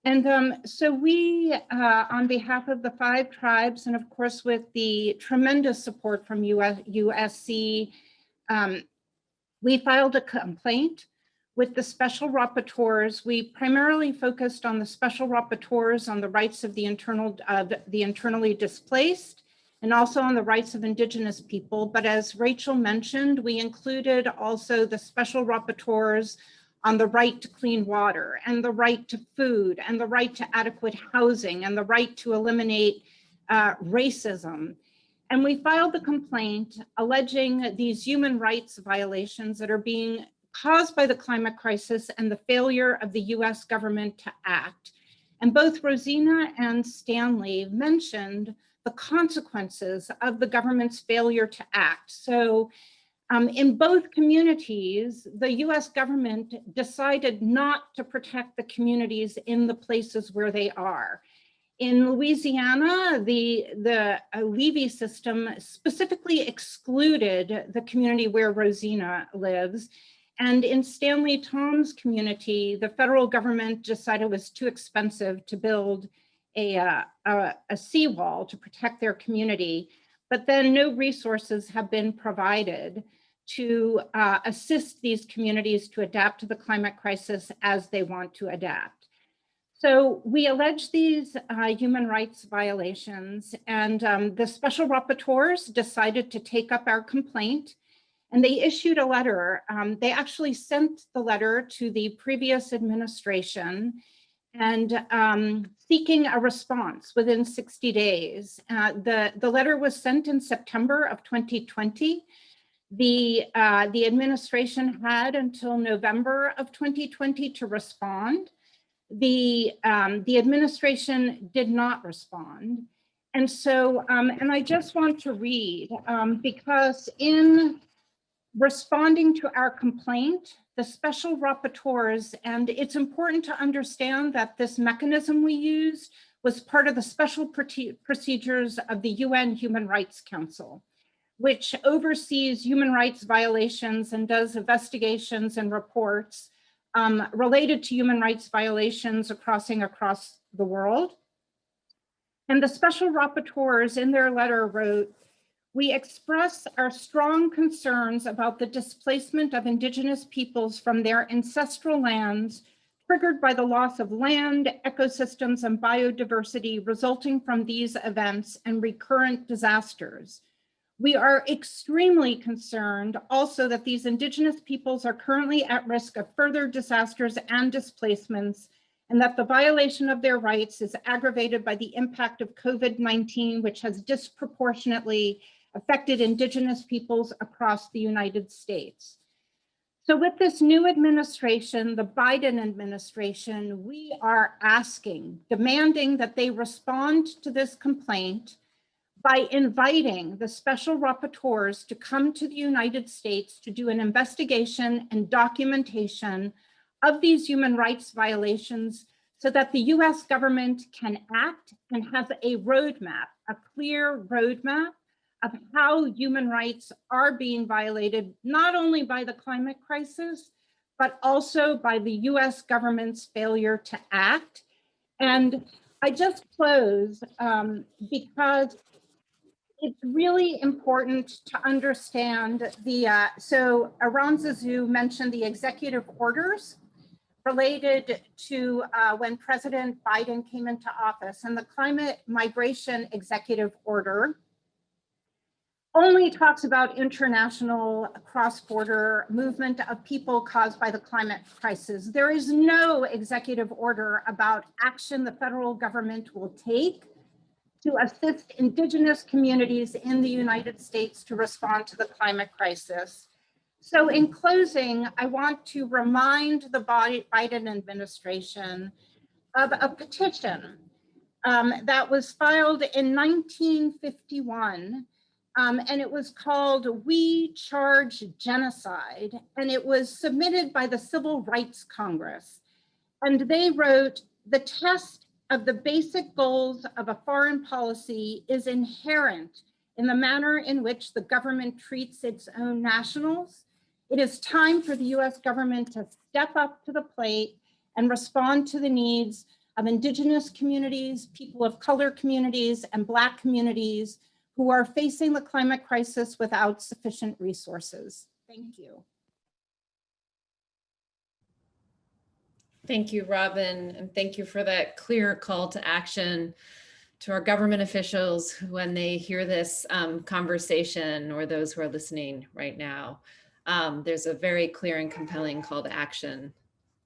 And so we, on behalf of the 5 tribes, and of course with the tremendous support from UUSC, we filed a complaint with the special rapporteurs. We primarily focused on the special rapporteurs on the rights of the internally displaced, and also on the rights of Indigenous people. But as Rachel mentioned, we included also the special rapporteurs on the right to clean water and the right to food and the right to adequate housing and the right to eliminate racism. And we filed the complaint alleging these human rights violations that are being caused by the climate crisis and the failure of the US government to act. And both Rosina and Stanley mentioned the consequences of the government's failure to act. So in both communities, the US government decided not to protect the communities in the places where they are. In Louisiana, the levee system specifically excluded the community where Rosina lives. And in Stanley Tom's community, the federal government decided it was too expensive to build a seawall to protect their community. But then no resources have been provided to assist these communities to adapt to the climate crisis as they want to adapt. So we allege these human rights violations, and the special rapporteurs decided to take up our complaint, and they issued a letter. They actually sent the letter to the previous administration, and seeking a response within 60 days. The letter was sent in September of 2020. The administration had until November of 2020 to respond. The administration did not respond. And so, and I just want to read, because in responding to our complaint, the special rapporteurs, and it's important to understand that this mechanism we used was part of the special procedures of the UN Human Rights Council, which oversees human rights violations and does investigations and reports related to human rights violations across the world. And the special rapporteurs in their letter wrote, "We express our strong concerns about the displacement of Indigenous peoples from their ancestral lands, triggered by the loss of land, ecosystems, and biodiversity resulting from these events and recurrent disasters. We are extremely concerned also that these Indigenous peoples are currently at risk of further disasters and displacements, and that the violation of their rights is aggravated by the impact of COVID-19, which has disproportionately affected Indigenous peoples across the United States." So with this new administration, the Biden administration, we are asking, demanding that they respond to this complaint by inviting the special rapporteurs to come to the United States to do an investigation and documentation of these human rights violations so that the US government can act and have a roadmap, a clear roadmap of how human rights are being violated, not only by the climate crisis, but also by the US government's failure to act. And I just close because it's really important to understand so Aron Zazou mentioned the executive orders related to when President Biden came into office, and the climate migration executive order only talks about international cross-border movement of people caused by the climate crisis. There is no executive order about action the federal government will take to assist Indigenous communities in the United States to respond to the climate crisis. So in closing, I want to remind the Biden administration of a petition that was filed in 1951, and it was called "We Charge Genocide," and it was submitted by the Civil Rights Congress. And they wrote, "The test of the basic goals of a foreign policy is inherent in the manner in which the government treats its own nationals. It is time for the US government to step up to the plate and respond to the needs of Indigenous communities, people of color communities, and Black communities who are facing the climate crisis without sufficient resources." Thank you. Thank you, Robin, and thank you for that clear call to action to our government officials when they hear this conversation, or those who are listening right now. There's a very clear and compelling call to action.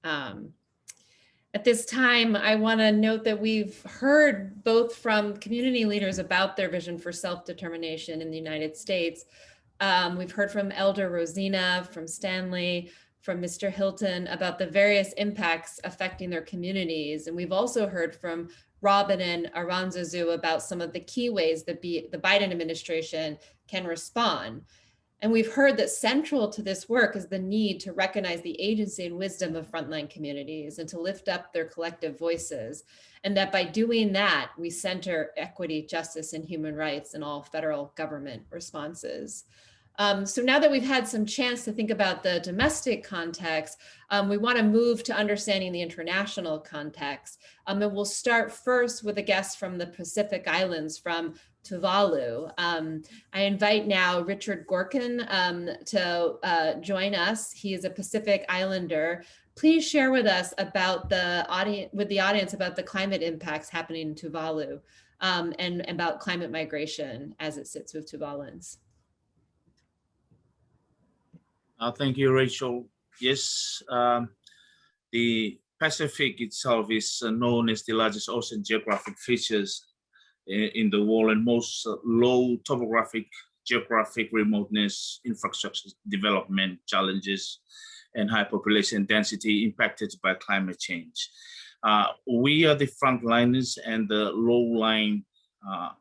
At this time, I want to note that we've heard both from community leaders about their vision for self-determination in the United States. We've heard from Elder Rosina, from Stanley, from Mr. Hilton about the various impacts affecting their communities. And we've also heard from Robin and Aron Zazou about some of the key ways that the Biden administration can respond. And we've heard that central to this work is the need to recognize the agency and wisdom of frontline communities and to lift up their collective voices. And that by doing that, we center equity, justice, and human rights in all federal government responses. So now that we've had some chance to think about the domestic context, we want to move to understanding the international context. And we'll start first with a guest from the Pacific Islands, from Tuvalu. I invite now Richard Gorkin to join us. He is a Pacific Islander. Please share with us about the audience about the climate impacts happening in Tuvalu and about climate migration as it sits with Tuvaluans. Thank you, Rachel. Yes, the Pacific itself is known as the largest ocean geographic features in the world, and most low topographic, geographic remoteness, infrastructure development challenges, and high population density impacted by climate change. We are the frontliners and the low-lying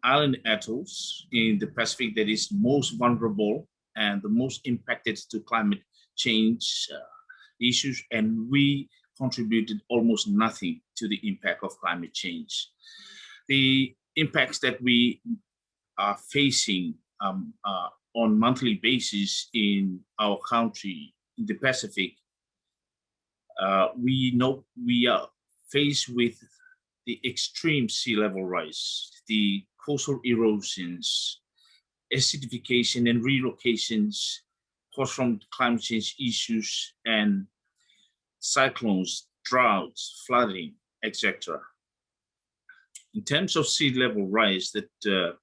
island atolls in the Pacific that is most vulnerable and the most impacted to climate change issues, and we contributed almost nothing to the impact of climate change. The impacts that we are facing on monthly basis in our country, in the Pacific, we know we are faced with the extreme sea level rise, the coastal erosions, acidification and relocations caused from climate change issues, and cyclones, droughts, flooding, etc. In terms of sea level rise that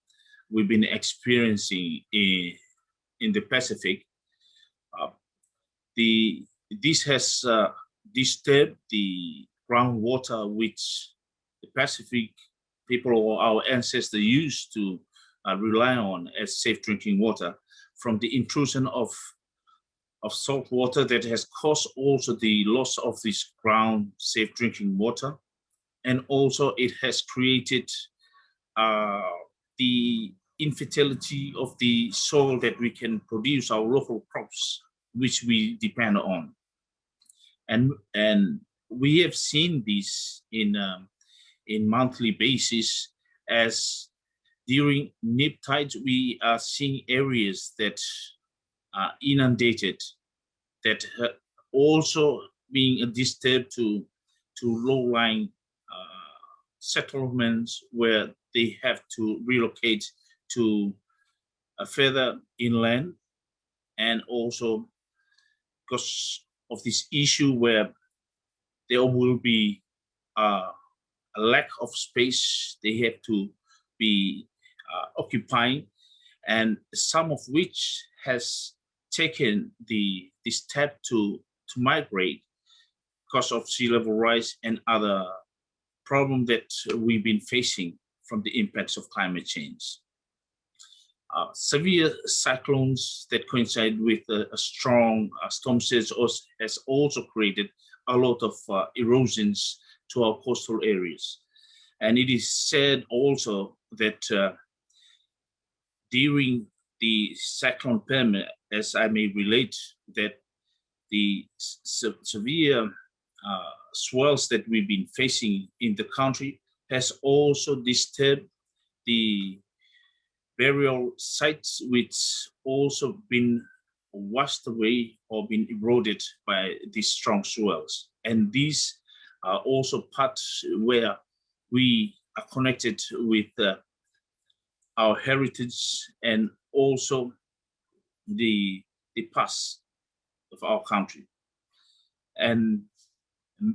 we've been experiencing in the Pacific, this has disturbed the groundwater which the Pacific people or our ancestors used to rely on as safe drinking water, from the intrusion of salt water that has caused also the loss of this ground safe drinking water. And also it has created the infertility of the soil that we can produce our local crops, which we depend on. And we have seen this in monthly basis, as during neap tides, we are seeing areas that are inundated, that also being disturbed to low-lying settlements where they have to relocate to further inland, and also because of this issue where there will be a lack of space they have to be occupying, and some of which has taken the step to migrate because of sea level rise and other problems that we've been facing from the impacts of climate change. Severe cyclones that coincide with a strong storm surge has also created a lot of erosions to our coastal areas. And it is said also that during the cyclone Fema, as I may relate, that the severe swells that we've been facing in the country has also disturbed the burial sites, which also been washed away or been eroded by these strong swells. And these are also parts where we are connected with our heritage and also the past of our country. And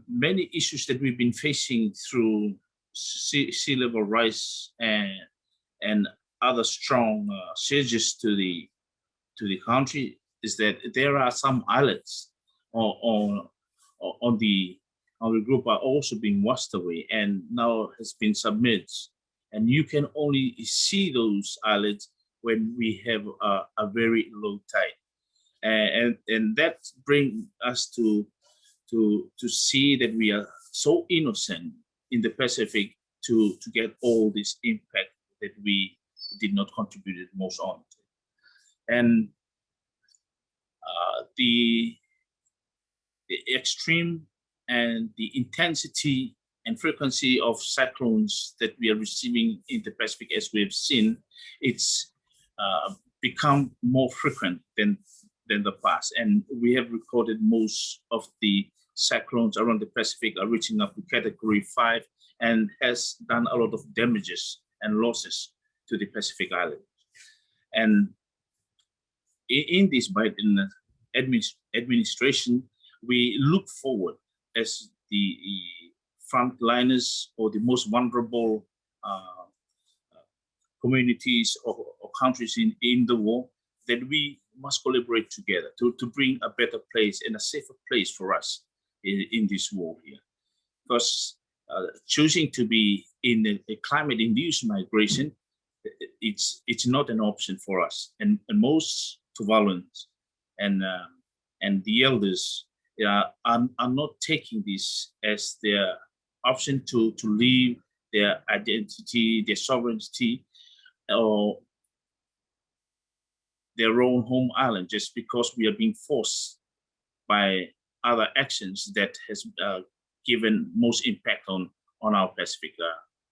many issues that we've been facing through sea level rise and other strong surges to the country is that there are some islets on the group are also being washed away and now has been submerged. And you can only see those islets when we have a very low tide. And that brings us to see that we are so innocent in the Pacific to get all this impact that we did not contribute most on. And the extreme and the intensity and frequency of cyclones that we are receiving in the Pacific, as we have seen, it's become more frequent than the past. And we have recorded most of the cyclones around the Pacific are reaching up to Category 5 and has done a lot of damages and losses to the Pacific Islands. And in this Biden administration, we look forward as the frontliners or the most vulnerable communities or countries in the world, that we must collaborate together to bring a better place and a safer place for us in this world here. because choosing to be in a climate-induced migration, it's not an option for us. And most Tuvaluans and the elders are not taking this as their option to leave their identity, their sovereignty, or their own home island just because we are being forced by other actions that has given most impact on our Pacific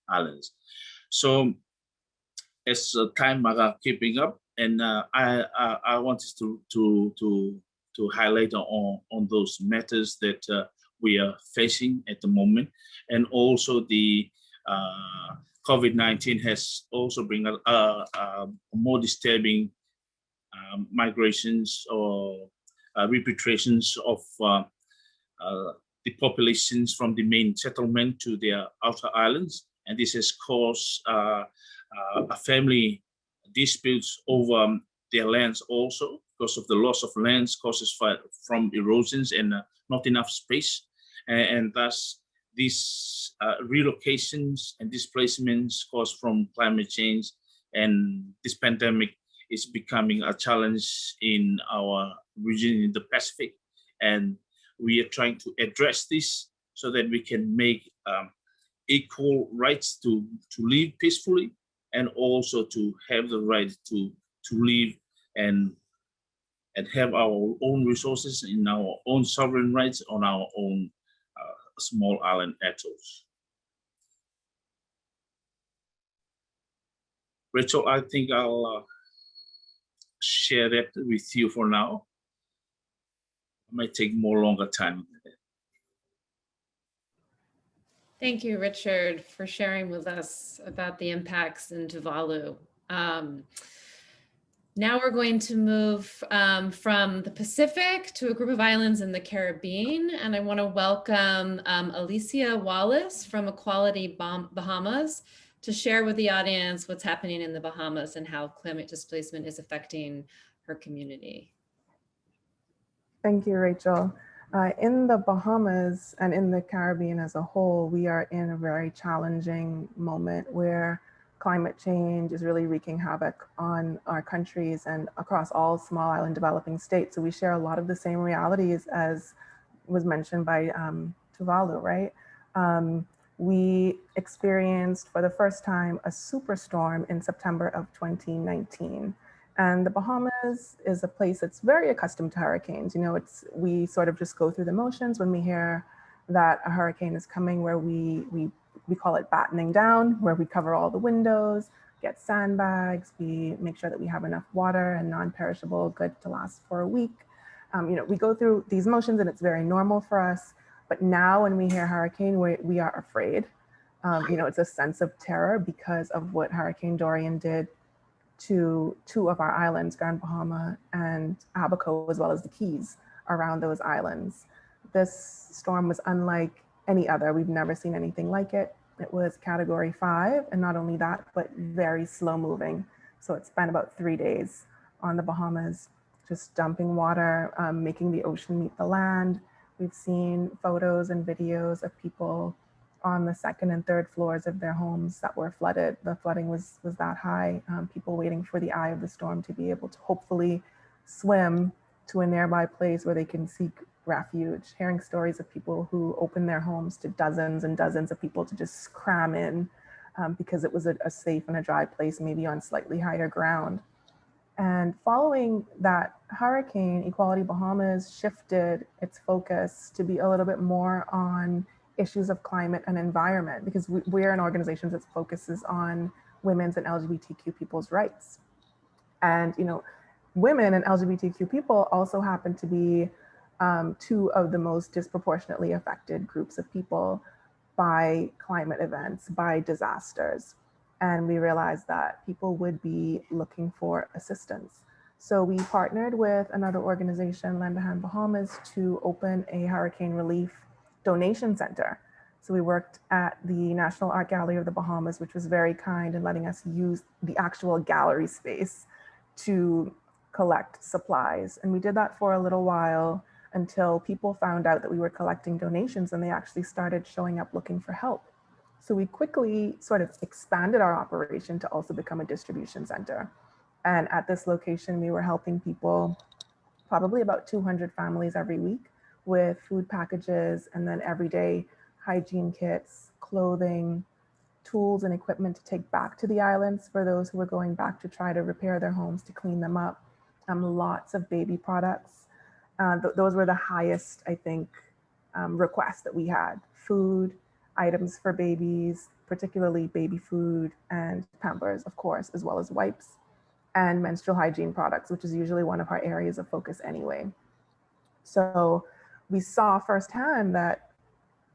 islands. So as time keeping up, and I wanted to highlight on those matters that we are facing at the moment, and also the COVID-19 has also bring more disturbing migrations or repatriations of the populations from the main settlement to their outer islands, and this has caused a family disputes over their lands also because of the loss of lands causes from erosions and not enough space, and thus these relocations and displacements caused from climate change and this pandemic is becoming a challenge in our region in the Pacific, and we are trying to address this so that we can make equal rights to live peacefully, and also to have the right to live and have our own resources in our own sovereign rights on our own small island atolls. Rachel, I think I'll share that with you for now. It might take more longer time. Thank you, Richard, for sharing with us about the impacts in Tuvalu. Now we're going to move from the Pacific to a group of islands in the Caribbean, and I want to welcome Alicia Wallace from Equality Bahamas to share with the audience what's happening in the Bahamas and how climate displacement is affecting her community. Thank you, Rachel. In the Bahamas and in the Caribbean as a whole, we are in a very challenging moment where climate change is really wreaking havoc on our countries and across all small island developing states. So we share a lot of the same realities as was mentioned by Tuvalu, right? We experienced for the first time a superstorm in September of 2019. And the Bahamas is a place that's very accustomed to hurricanes. You know, we sort of just go through the motions when we hear that a hurricane is coming, where we call it battening down, where we cover all the windows, get sandbags, we make sure that we have enough water and non-perishable goods to last for a week. You know, we go through these motions and it's very normal for us. But now when we hear hurricane, we are afraid. You know, it's a sense of terror because of what Hurricane Dorian did to two of our islands, Grand Bahama and Abaco, as well as the Keys around those islands. This storm was unlike any other. We've never seen anything like it. It was Category 5, and not only that, but very slow moving. So it spent about 3 days on the Bahamas, just dumping water, making the ocean meet the land. We've seen photos and videos of people on the second and third floors of their homes that were flooded. The flooding was that high. People waiting for the eye of the storm to be able to hopefully swim to a nearby place where they can seek refuge. Hearing stories of people who opened their homes to dozens and dozens of people to just cram in because it was a safe and a dry place, maybe on slightly higher ground. And following that hurricane, Equality Bahamas shifted its focus to be a little bit more on issues of climate and environment, because we're an organization that focuses on women's and LGBTQ people's rights. And, you know, women and LGBTQ people also happen to be two of the most disproportionately affected groups of people by climate events, by disasters. And we realized that people would be looking for assistance. So we partnered with another organization, Lend a Hand Bahamas, to open a hurricane relief donation center. So we worked at the National Art Gallery of the Bahamas, which was very kind in letting us use the actual gallery space to collect supplies. And we did that for a little while. until people found out that we were collecting donations and they actually started showing up looking for help. So we quickly sort of expanded our operation to also become a distribution center. And at this location, we were helping people, probably about 200 families every week, with food packages and then everyday hygiene kits, clothing, tools and equipment to take back to the islands for those who were going back to try to repair their homes, to clean them up. Lots of baby products. Those were the highest, I think, requests that we had. Food, items for babies, particularly baby food and Pampers, of course, as well as wipes, and menstrual hygiene products, which is usually one of our areas of focus anyway. So we saw firsthand that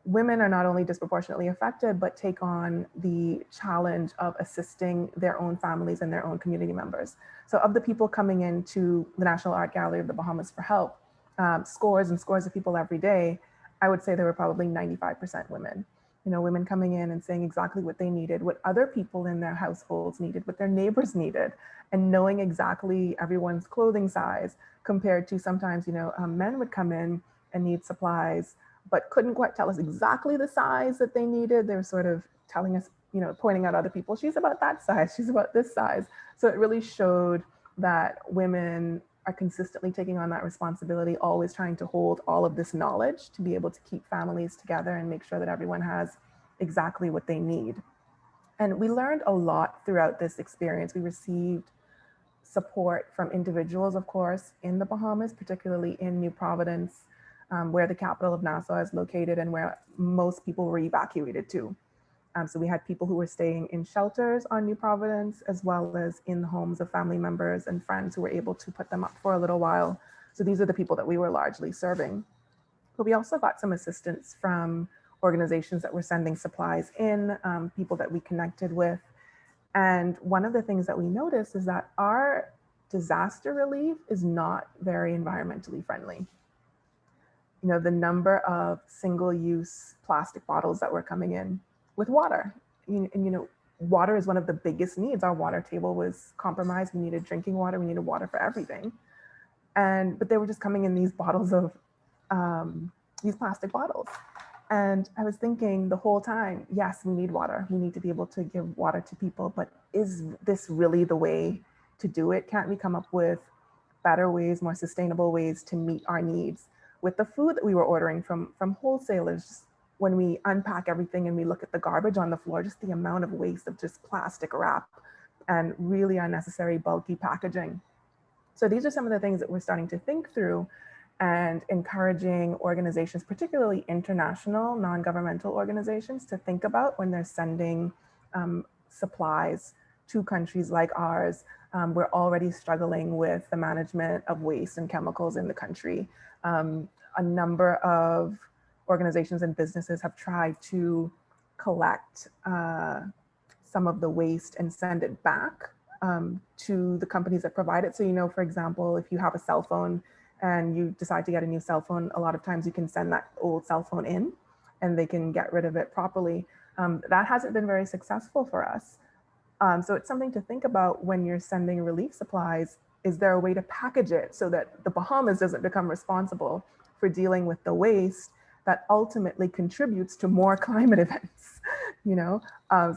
women are not only disproportionately affected, but take on the challenge of assisting their own families and their own community members. So of the people coming into the National Art Gallery of the Bahamas for help, scores and scores of people every day, I would say there were probably 95% women. You know, women coming in and saying exactly what they needed, what other people in their households needed, what their neighbors needed, and knowing exactly everyone's clothing size, compared to sometimes, you know, men would come in and need supplies, but couldn't quite tell us exactly the size that they needed. They were sort of telling us, you know, pointing out other people, she's about that size, she's about this size. So it really showed that women are consistently taking on that responsibility, always trying to hold all of this knowledge to be able to keep families together and make sure that everyone has exactly what they need. And we learned a lot throughout this experience. We received support from individuals, of course, in the Bahamas, particularly in New Providence, where the capital of Nassau is located and where most people were evacuated to. So we had people who were staying in shelters on New Providence, as well as in the homes of family members and friends who were able to put them up for a little while. So these are the people that we were largely serving. But we also got some assistance from organizations that were sending supplies in, people that we connected with. And one of the things that we noticed is that our disaster relief is not very environmentally friendly. You know, the number of single-use plastic bottles that were coming in with water. And you know, water is one of the biggest needs. Our water table was compromised. We needed drinking water. We needed water for everything. But they were just coming in these bottles of, these plastic bottles. And I was thinking the whole time, yes, we need water. We need to be able to give water to people, but is this really the way to do it? Can't we come up with better ways, more sustainable ways to meet our needs? With the food that we were ordering from wholesalers, when we unpack everything and we look at the garbage on the floor, just the amount of waste of just plastic wrap and really unnecessary bulky packaging. So these are some of the things that we're starting to think through and encouraging organizations, particularly international, non-governmental organizations, to think about when they're sending supplies to countries like ours. We're already struggling with the management of waste and chemicals in the country. A number of organizations and businesses have tried to collect some of the waste and send it back to the companies that provide it. So, you know, for example, if you have a cell phone and you decide to get a new cell phone, a lot of times you can send that old cell phone in and they can get rid of it properly. That hasn't been very successful for us. So it's something to think about when you're sending relief supplies. Is there a way to package it so that the Bahamas doesn't become responsible for dealing with the waste that ultimately contributes to more climate events, you know?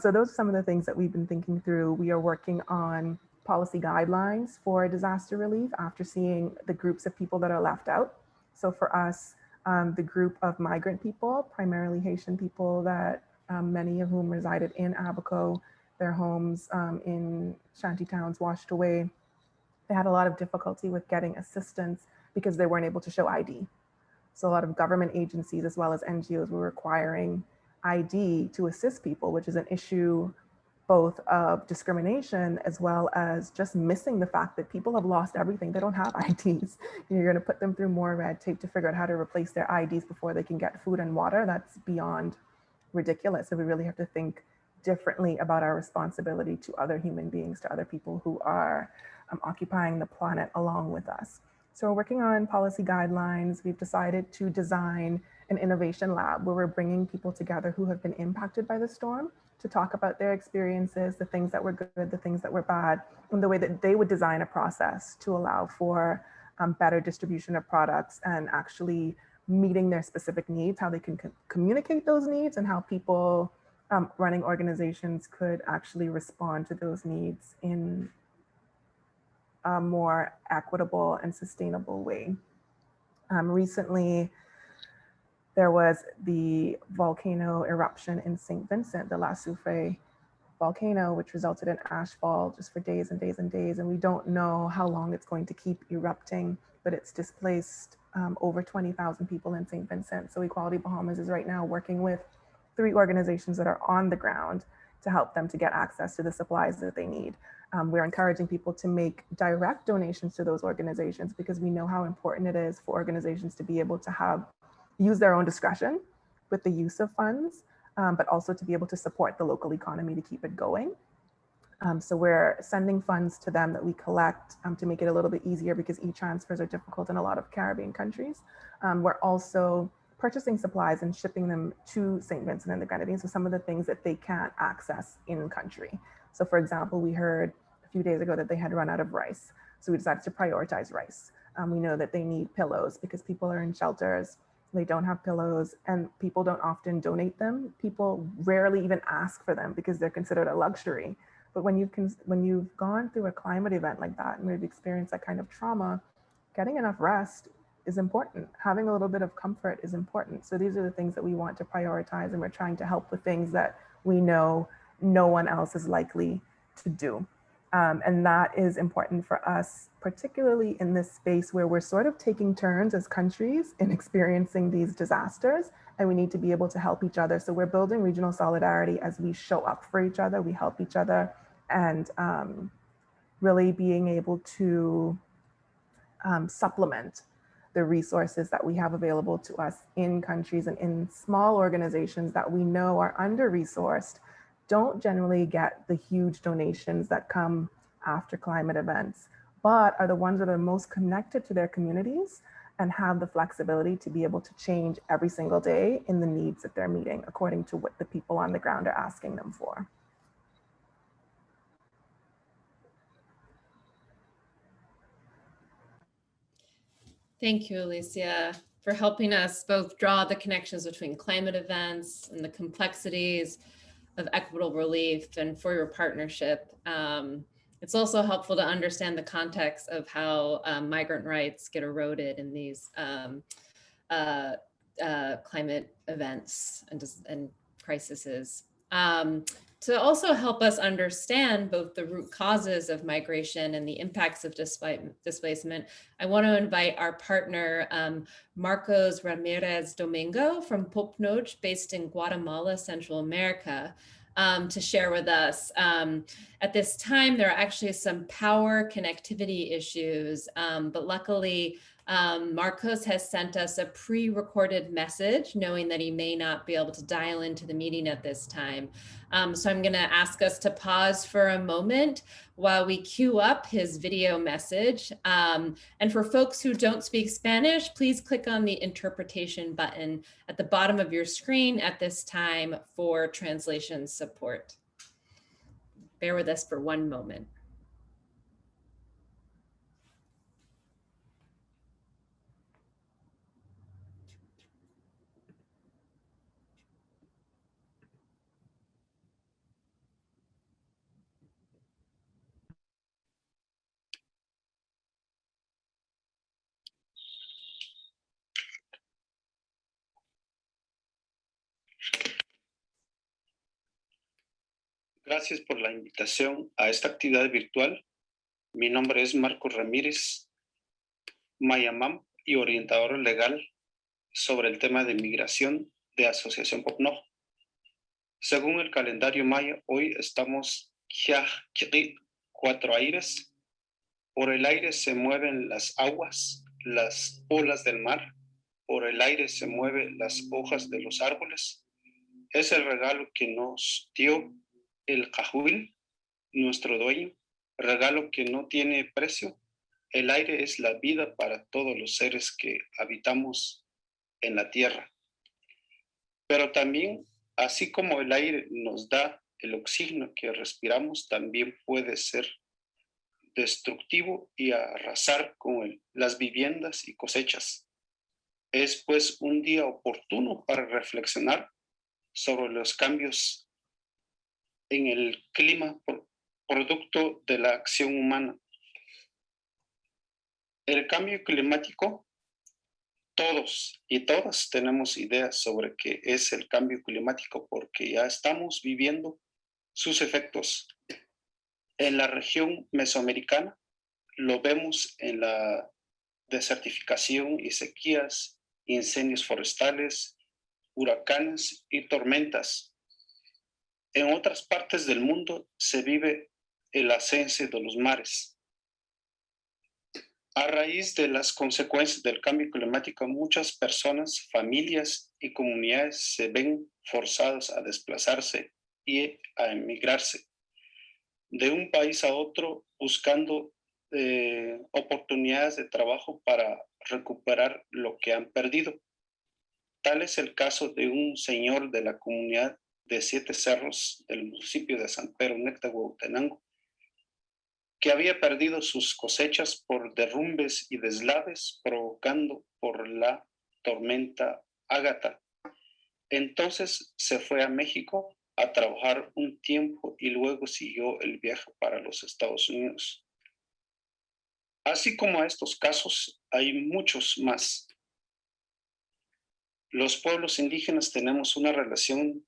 So those are some of the things that we've been thinking through. We are working on policy guidelines for disaster relief after seeing the groups of people that are left out. So for us, the group of migrant people, primarily Haitian people that many of whom resided in Abaco, their homes in shanty towns washed away. They had a lot of difficulty with getting assistance because they weren't able to show ID. So a lot of government agencies as well as NGOs were requiring ID to assist people, which is an issue both of discrimination as well as just missing the fact that people have lost everything. They don't have IDs. You're going to put them through more red tape to figure out how to replace their IDs before they can get food and water. That's beyond ridiculous. So we really have to think differently about our responsibility to other human beings, to other people who are occupying the planet along with us. So we're working on policy guidelines. We've decided to design an innovation lab where we're bringing people together who have been impacted by the storm to talk about their experiences, the things that were good, the things that were bad, and the way that they would design a process to allow for better distribution of products and actually meeting their specific needs, how they can communicate those needs, and how people running organizations could actually respond to those needs in a more equitable and sustainable way. Recently, there was the volcano eruption in St. Vincent, the La Soufrière volcano, which resulted in ashfall just for days and days and days. And we don't know how long it's going to keep erupting, but it's displaced over 20,000 people in St. Vincent. So Equality Bahamas is right now working with 3 organizations that are on the ground to help them to get access to the supplies that they need. We're encouraging people to make direct donations to those organizations because we know how important it is for organizations to be able to use their own discretion with the use of funds, but also to be able to support the local economy to keep it going. So we're sending funds to them that we collect to make it a little bit easier because e-transfers are difficult in a lot of Caribbean countries. We're also purchasing supplies and shipping them to St. Vincent and the Grenadines, so some of the things that they can't access in country. So for example, we heard a few days ago that they had run out of rice. So we decided to prioritize rice. We know that they need pillows because people are in shelters, they don't have pillows, and people don't often donate them. People rarely even ask for them because they're considered a luxury. But when you've gone through a climate event like that and we've experienced that kind of trauma, getting enough rest is important. Having a little bit of comfort is important. So these are the things that we want to prioritize, and we're trying to help with things that we know no one else is likely to do. And that is important for us, particularly in this space where we're sort of taking turns as countries in experiencing these disasters, and we need to be able to help each other. So we're building regional solidarity as we show up for each other, we help each other, and really being able to supplement the resources that we have available to us in countries and in small organizations that we know are under-resourced, don't generally get the huge donations that come after climate events, but are the ones that are most connected to their communities and have the flexibility to be able to change every single day in the needs that they're meeting according to what the people on the ground are asking them for. Thank you, Alicia, for helping us both draw the connections between climate events and the complexities of equitable relief, and for your partnership. It's also helpful to understand the context of how migrant rights get eroded in these climate events and crises. To also help us understand both the root causes of migration and the impacts of displacement, I want to invite our partner, Marcos Ramirez Domingo from Popnoj, based in Guatemala, Central America, to share with us. At this time, there are actually some power connectivity issues, but luckily, Marcos has sent us a pre-recorded message knowing that he may not be able to dial into the meeting at this time. So I'm going to ask us to pause for a moment while we queue up his video message. And for folks who don't speak Spanish, please click on the interpretation button at the bottom of your screen at this time for translation support. Bear with us for one moment. Gracias por la invitación a esta actividad virtual. Mi nombre es Marcos Ramírez, Mayamam y orientador legal sobre el tema de migración de Asociación Popnoj. Según el calendario maya, hoy estamos ya 4 aires. Por el aire se mueven las aguas, las olas del mar. Por el aire se mueven las hojas de los árboles. Es el regalo que nos dio el Cahuil, nuestro dueño, regalo que no tiene precio. El aire es la vida para todos los seres que habitamos en la tierra. Pero también, así como el aire nos da el oxígeno que respiramos, también puede ser destructivo y arrasar con las viviendas y cosechas. Es pues un día oportuno para reflexionar sobre los cambios en el clima producto de la acción humana. El cambio climático, todos y todas tenemos ideas sobre qué es el cambio climático porque ya estamos viviendo sus efectos. En la región mesoamericana lo vemos en la desertificación y sequías, incendios forestales, huracanes y tormentas. En otras partes del mundo se vive el ascenso de los mares. A raíz de las consecuencias del cambio climático, muchas personas, familias y comunidades se ven forzadas a desplazarse y a emigrarse de un país a otro buscando oportunidades de trabajo para recuperar lo que han perdido. Tal es el caso de un señor de la comunidad de Siete Cerros del municipio de San Pedro Necta, Huehuetenango, que había perdido sus cosechas por derrumbes y deslaves provocando por la tormenta Ágata. Entonces se fue a México a trabajar un tiempo y luego siguió el viaje para los Estados Unidos. Así como estos casos, hay muchos más. Los pueblos indígenas tenemos una relación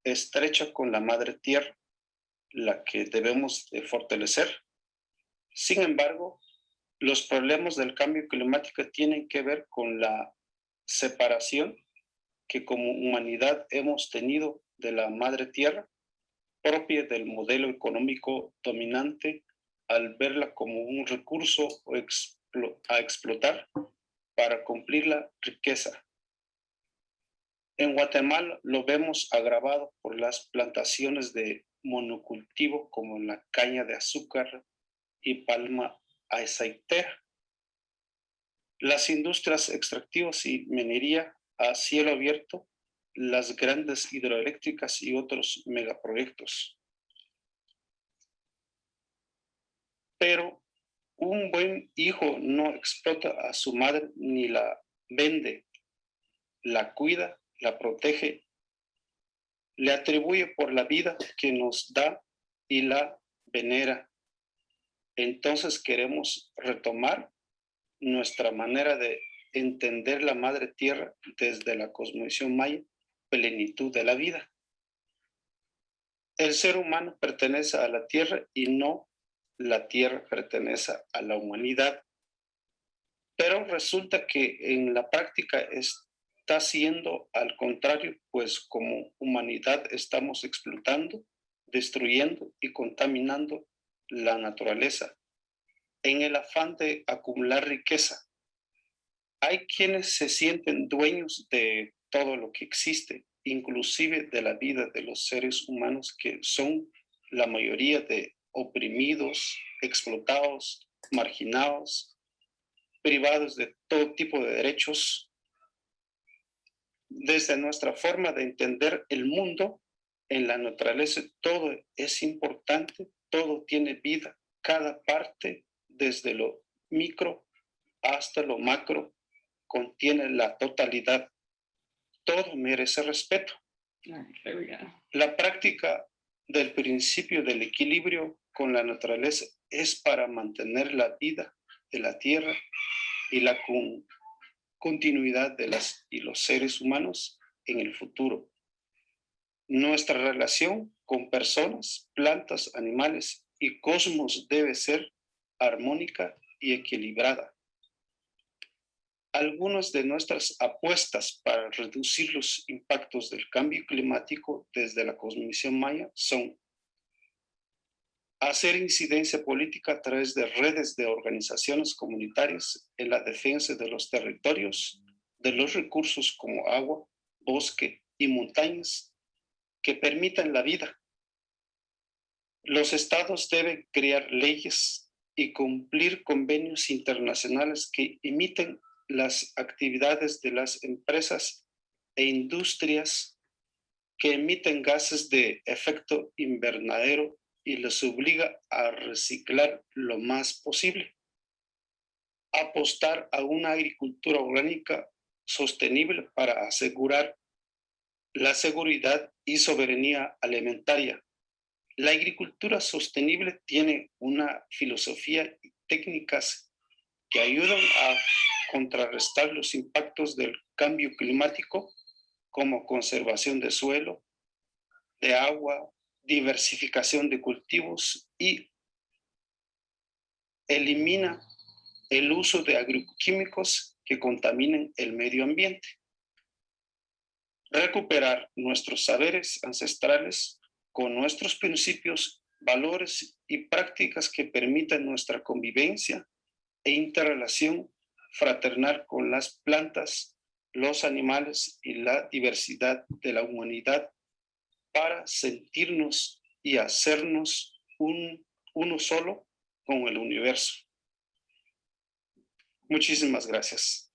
estrecha con la madre tierra, la que debemos de fortalecer. Sin embargo, los problemas del cambio climático tienen que ver con la separación que como humanidad hemos tenido de la madre tierra, propia del modelo económico dominante, al verla como un recurso a explotar para cumplir la riqueza. En Guatemala lo vemos agravado por las plantaciones de monocultivo como la caña de azúcar y palma aceitera. Las industrias extractivas y minería a cielo abierto, las grandes hidroeléctricas y otros megaproyectos. Pero un buen hijo no explota a su madre ni la vende, la cuida, la protege, le atribuye por la vida que nos da y la venera. Entonces queremos retomar nuestra manera de entender la madre tierra desde la cosmovisión maya, plenitud de la vida. El ser humano pertenece a la tierra y no la tierra pertenece a la humanidad. Pero resulta que en la práctica está siendo al contrario, pues como humanidad estamos explotando, destruyendo y contaminando la naturaleza en el afán de acumular riqueza. Hay quienes se sienten dueños de todo lo que existe, inclusive de la vida de los seres humanos que son la mayoría de oprimidos, explotados, marginados, privados de todo tipo de derechos. Desde nuestra forma de entender el mundo, en la naturaleza todo es importante, todo tiene vida, cada parte, desde lo micro hasta lo macro, contiene la totalidad. Todo merece respeto. La práctica del principio del equilibrio con la naturaleza es para mantener la vida de la tierra y la continuidad de los seres humanos en el futuro. Nuestra relación con personas, plantas, animales y cosmos debe ser armónica y equilibrada. Algunas de nuestras apuestas para reducir los impactos del cambio climático desde la cosmovisión maya son hacer incidencia política a través de redes de organizaciones comunitarias en la defensa de los territorios, de los recursos como agua, bosque y montañas que permitan la vida. Los estados deben crear leyes y cumplir convenios internacionales que imiten las actividades de las empresas e industrias que emiten gases de efecto invernadero y les obliga a reciclar lo más posible. Apostar a una agricultura orgánica sostenible para asegurar la seguridad y soberanía alimentaria. La agricultura sostenible tiene una filosofía y técnicas que ayudan a contrarrestar los impactos del cambio climático, como conservación de suelo, de agua, diversificación de cultivos y elimina el uso de agroquímicos que contaminen el medio ambiente. Recuperar nuestros saberes ancestrales con nuestros principios, valores y prácticas que permitan nuestra convivencia e interrelación fraternal con las plantas, los animales y la diversidad de la humanidad para sentirnos y hacernos uno solo con el universo. Muchísimas gracias.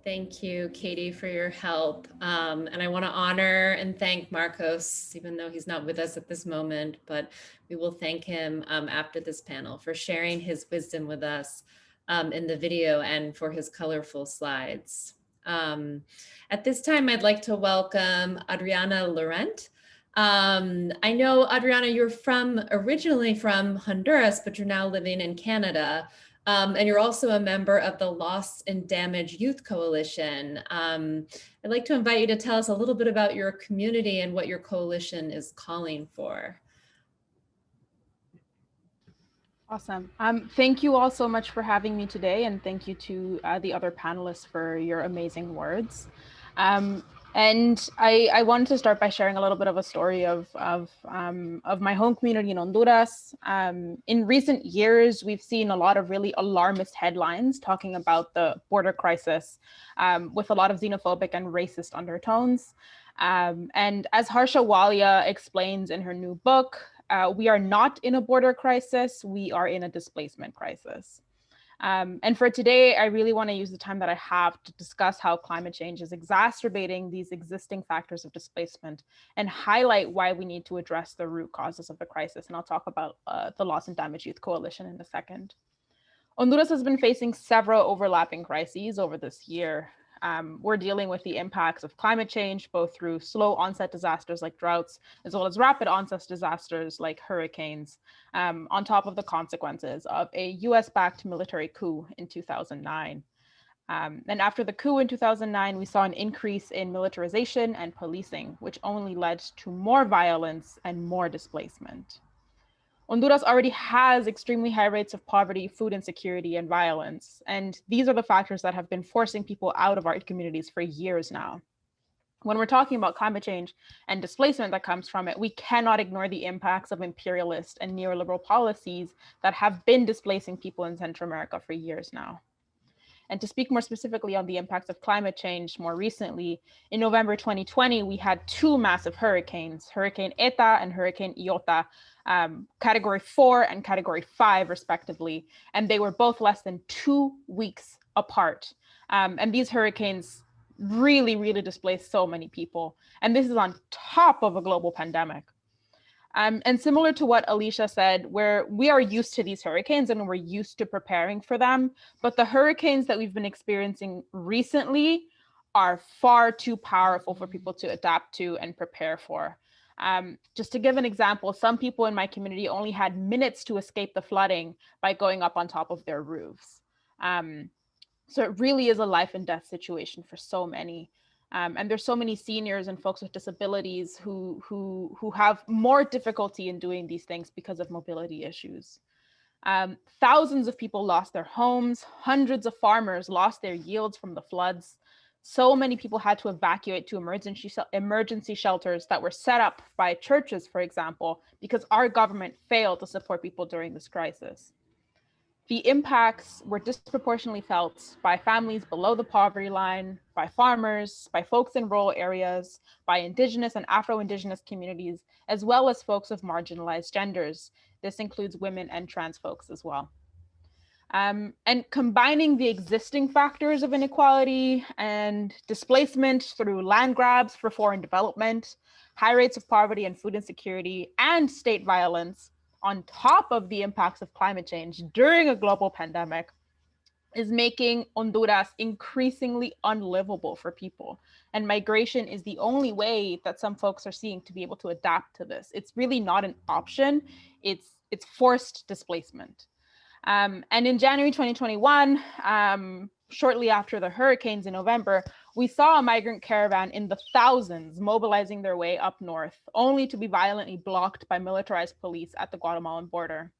Thank you, Katie, for your help. And I want to honor and thank Marcos, even though he's not with us at this moment, but we will thank him after this panel for sharing his wisdom with us in the video and for his colorful slides. At this time, I'd like to welcome Adriana Laurent. I know, Adriana, you're originally from Honduras, but you're now living in Canada. And you're also a member of the Lost and Damaged Youth Coalition. I'd like to invite you to tell us a little bit about your community and what your coalition is calling for. Awesome. Thank you all so much for having me today, and thank you to the other panelists for your amazing words. And I wanted to start by sharing a little bit of a story of my home community in Honduras. In recent years, we've seen a lot of really alarmist headlines talking about the border crisis with a lot of xenophobic and racist undertones. And as Harsha Walia explains in her new book, we are not in a border crisis, we are in a displacement crisis. And for today, I really want to use the time that I have to discuss how climate change is exacerbating these existing factors of displacement and highlight why we need to address the root causes of the crisis. And I'll talk about the Lost and Damaged Youth Coalition in a second. Honduras has been facing several overlapping crises over this year. We're dealing with the impacts of climate change, both through slow onset disasters like droughts, as well as rapid onset disasters like hurricanes, on top of the consequences of a US-backed military coup in 2009. And after the coup in 2009, we saw an increase in militarization and policing, which only led to more violence and more displacement. Honduras already has extremely high rates of poverty, food insecurity, and violence. And these are the factors that have been forcing people out of our communities for years now. When we're talking about climate change and displacement that comes from it, we cannot ignore the impacts of imperialist and neoliberal policies that have been displacing people in Central America for years now. And to speak more specifically on the impacts of climate change more recently, in November 2020, we had two massive hurricanes, Hurricane Eta and Hurricane Iota, category 4 and category 5 respectively. And they were both less than 2 weeks apart. And these hurricanes really, really displaced so many people. And this is on top of a global pandemic. And similar to what Alicia said, where we are used to these hurricanes and we're used to preparing for them, but the hurricanes that we've been experiencing recently are far too powerful for people to adapt to and prepare for. Just to give an example, some people in my community only had minutes to escape the flooding by going up on top of their roofs. So it really is a life and death situation for so many. And there's so many seniors and folks with disabilities who have more difficulty in doing these things because of mobility issues. Thousands of people lost their homes, hundreds of farmers lost their yields from the floods. So many people had to evacuate to emergency shelters that were set up by churches, for example, because our government failed to support people during this crisis. The impacts were disproportionately felt by families below the poverty line, by farmers, by folks in rural areas, by Indigenous and Afro-Indigenous communities, as well as folks of marginalized genders. This includes women and trans folks as well. And combining the existing factors of inequality and displacement through land grabs for foreign development, high rates of poverty and food insecurity, and state violence on top of the impacts of climate change during a global pandemic is making Honduras increasingly unlivable for people. And migration is the only way that some folks are seeing to be able to adapt to this. It's really not an option, it's forced displacement. And in January 2021, shortly after the hurricanes in November, we saw a migrant caravan in the thousands mobilizing their way up north, only to be violently blocked by militarized police at the Guatemalan border.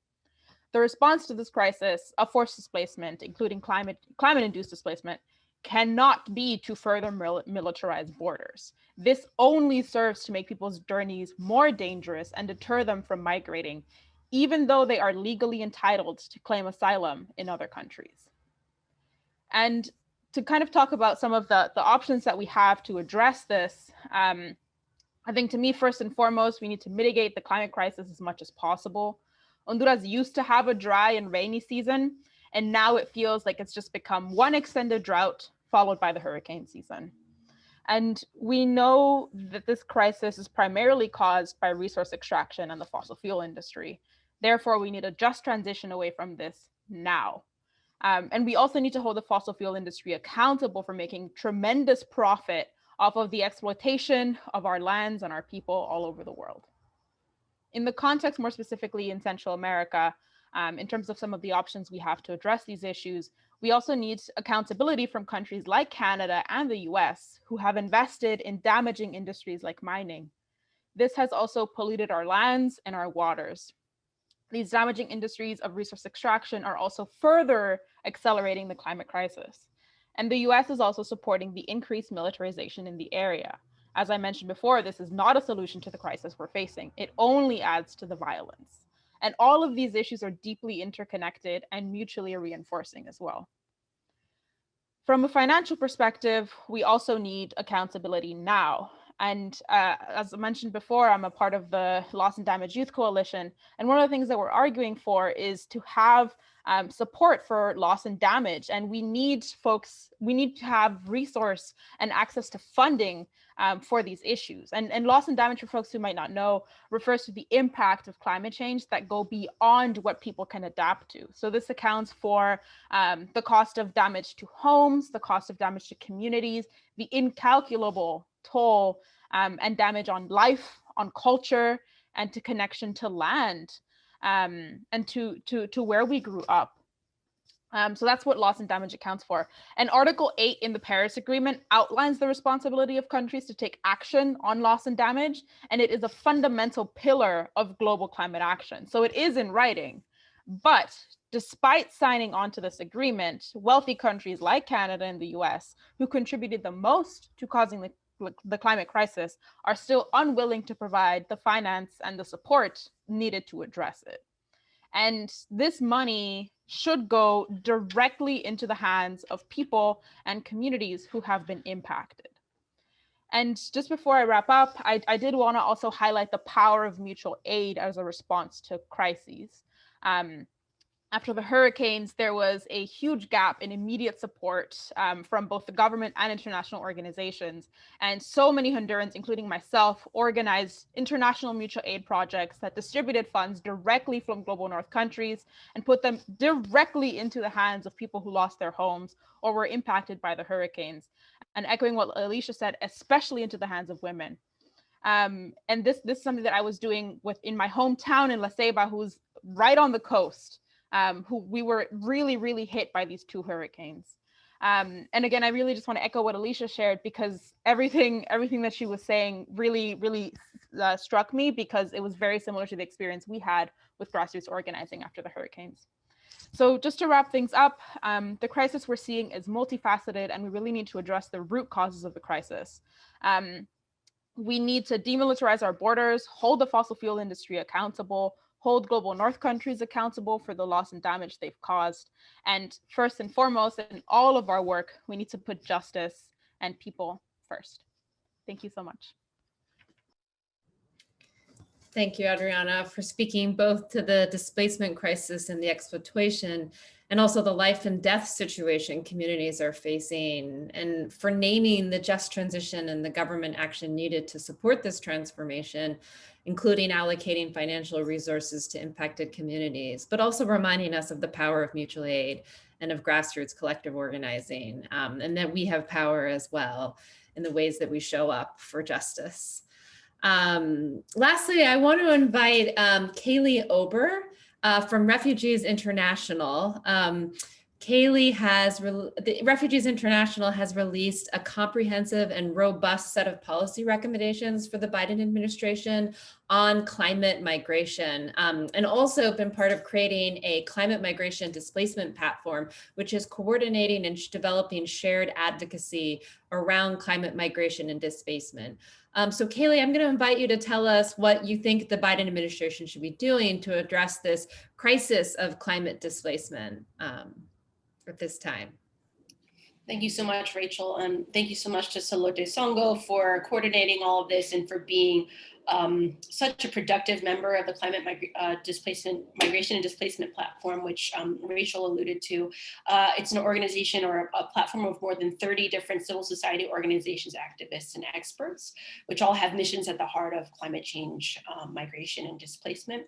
The response to this crisis of forced displacement, including climate-induced displacement, cannot be to further militarize borders. This only serves to make people's journeys more dangerous and deter them from migrating, even though they are legally entitled to claim asylum in other countries. And to kind of talk about some of the options that we have to address this, I think to me, first and foremost, we need to mitigate the climate crisis as much as possible. Honduras used to have a dry and rainy season, and now it feels like it's just become one extended drought followed by the hurricane season. And we know that this crisis is primarily caused by resource extraction and the fossil fuel industry. Therefore, we need a just transition away from this now. And we also need to hold the fossil fuel industry accountable for making tremendous profit off of the exploitation of our lands and our people all over the world. In the context, more specifically in Central America, in terms of some of the options we have to address these issues, we also need accountability from countries like Canada and the US, who have invested in damaging industries like mining. This has also polluted our lands and our waters. These damaging industries of resource extraction are also further accelerating the climate crisis. And the US is also supporting the increased militarization in the area. As I mentioned before, this is not a solution to the crisis we're facing. It only adds to the violence. And all of these issues are deeply interconnected and mutually reinforcing as well. From a financial perspective, we also need accountability now. And as I mentioned before, I'm a part of the Loss and Damage Youth Coalition. And one of the things that we're arguing for is to have support for loss and damage. And we need to have resource and access to funding for these issues. And loss and damage, for folks who might not know, refers to the impact of climate change that go beyond what people can adapt to. So this accounts for the cost of damage to homes, the cost of damage to communities, the incalculable toll and damage on life, on culture, and to connection to land, and to where we grew up. So that's what loss and damage accounts for. And Article 8 in the Paris Agreement outlines the responsibility of countries to take action on loss and damage, and it is a fundamental pillar of global climate action. So it is in writing. But despite signing on to this agreement, wealthy countries like Canada and the US, who contributed the most to causing the climate crisis, are still unwilling to provide the finance and the support needed to address it. And this money should go directly into the hands of people and communities who have been impacted. And just before I wrap up, I did want to also highlight the power of mutual aid as a response to crises. After the hurricanes, there was a huge gap in immediate support from both the government and international organizations. And so many Hondurans, including myself, organized international mutual aid projects that distributed funds directly from global north countries and put them directly into the hands of people who lost their homes or were impacted by the hurricanes. And echoing what Alicia said, especially into the hands of women. And this is something that I was doing in my hometown in La Ceiba, who's right on the coast. Who we were really, really hit by these two hurricanes. And again, I really just want to echo what Alicia shared, because everything that she was saying really, really struck me, because it was very similar to the experience we had with grassroots organizing after the hurricanes. So just to wrap things up, the crisis we're seeing is multifaceted, and we really need to address the root causes of the crisis. We need to demilitarize our borders, hold the fossil fuel industry accountable, hold global north countries accountable for the loss and damage they've caused. And first and foremost, in all of our work, we need to put justice and people first. Thank you so much. Thank you, Adriana, for speaking both to the displacement crisis and the exploitation, and also the life and death situation communities are facing, and for naming the just transition and the government action needed to support this transformation, including allocating financial resources to impacted communities, but also reminding us of the power of mutual aid and of grassroots collective organizing, and that we have power as well in the ways that we show up for justice. Lastly, I want to invite Kaylee Ober from Refugees International. The Refugees International has released a comprehensive and robust set of policy recommendations for the Biden administration on climate migration, and also been part of creating a climate migration displacement platform, which is coordinating and developing shared advocacy around climate migration and displacement. So Kaylee, I'm going to invite you to tell us what you think the Biden administration should be doing to address this crisis of climate displacement at this time. Thank you so much, Rachel. And thank you so much to Salote Songo for coordinating all of this and for being such a productive member of the Climate Migration and Displacement Platform, which Rachel alluded to. It's an organization or a platform of more than 30 different civil society organizations, activists, and experts, which all have missions at the heart of climate change, migration, and displacement.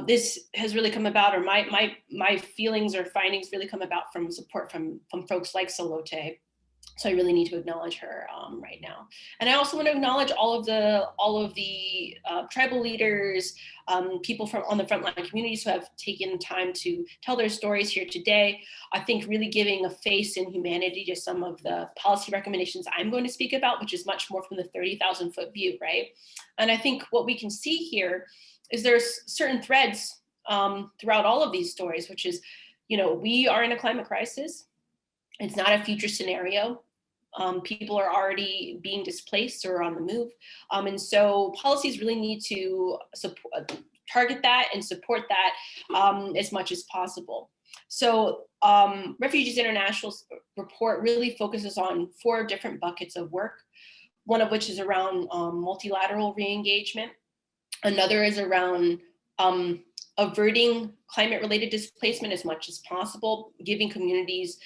This has really come about, or my feelings or findings really come about from support from folks like Salote. So I really need to acknowledge her right now. And I also want to acknowledge all of the tribal leaders, people from on the frontline communities who have taken time to tell their stories here today. I think really giving a face and humanity to some of the policy recommendations I'm going to speak about, which is much more from the 30,000-foot view, right? And I think what we can see here is there's certain threads throughout all of these stories, which is, we are in a climate crisis. It's not a future scenario. People are already being displaced or on the move. And so policies really need to target that and support that as much as possible. So Refugees International's report really focuses on 4 different buckets of work, one of which is around multilateral re-engagement. Another is around averting climate-related displacement as much as possible, giving communities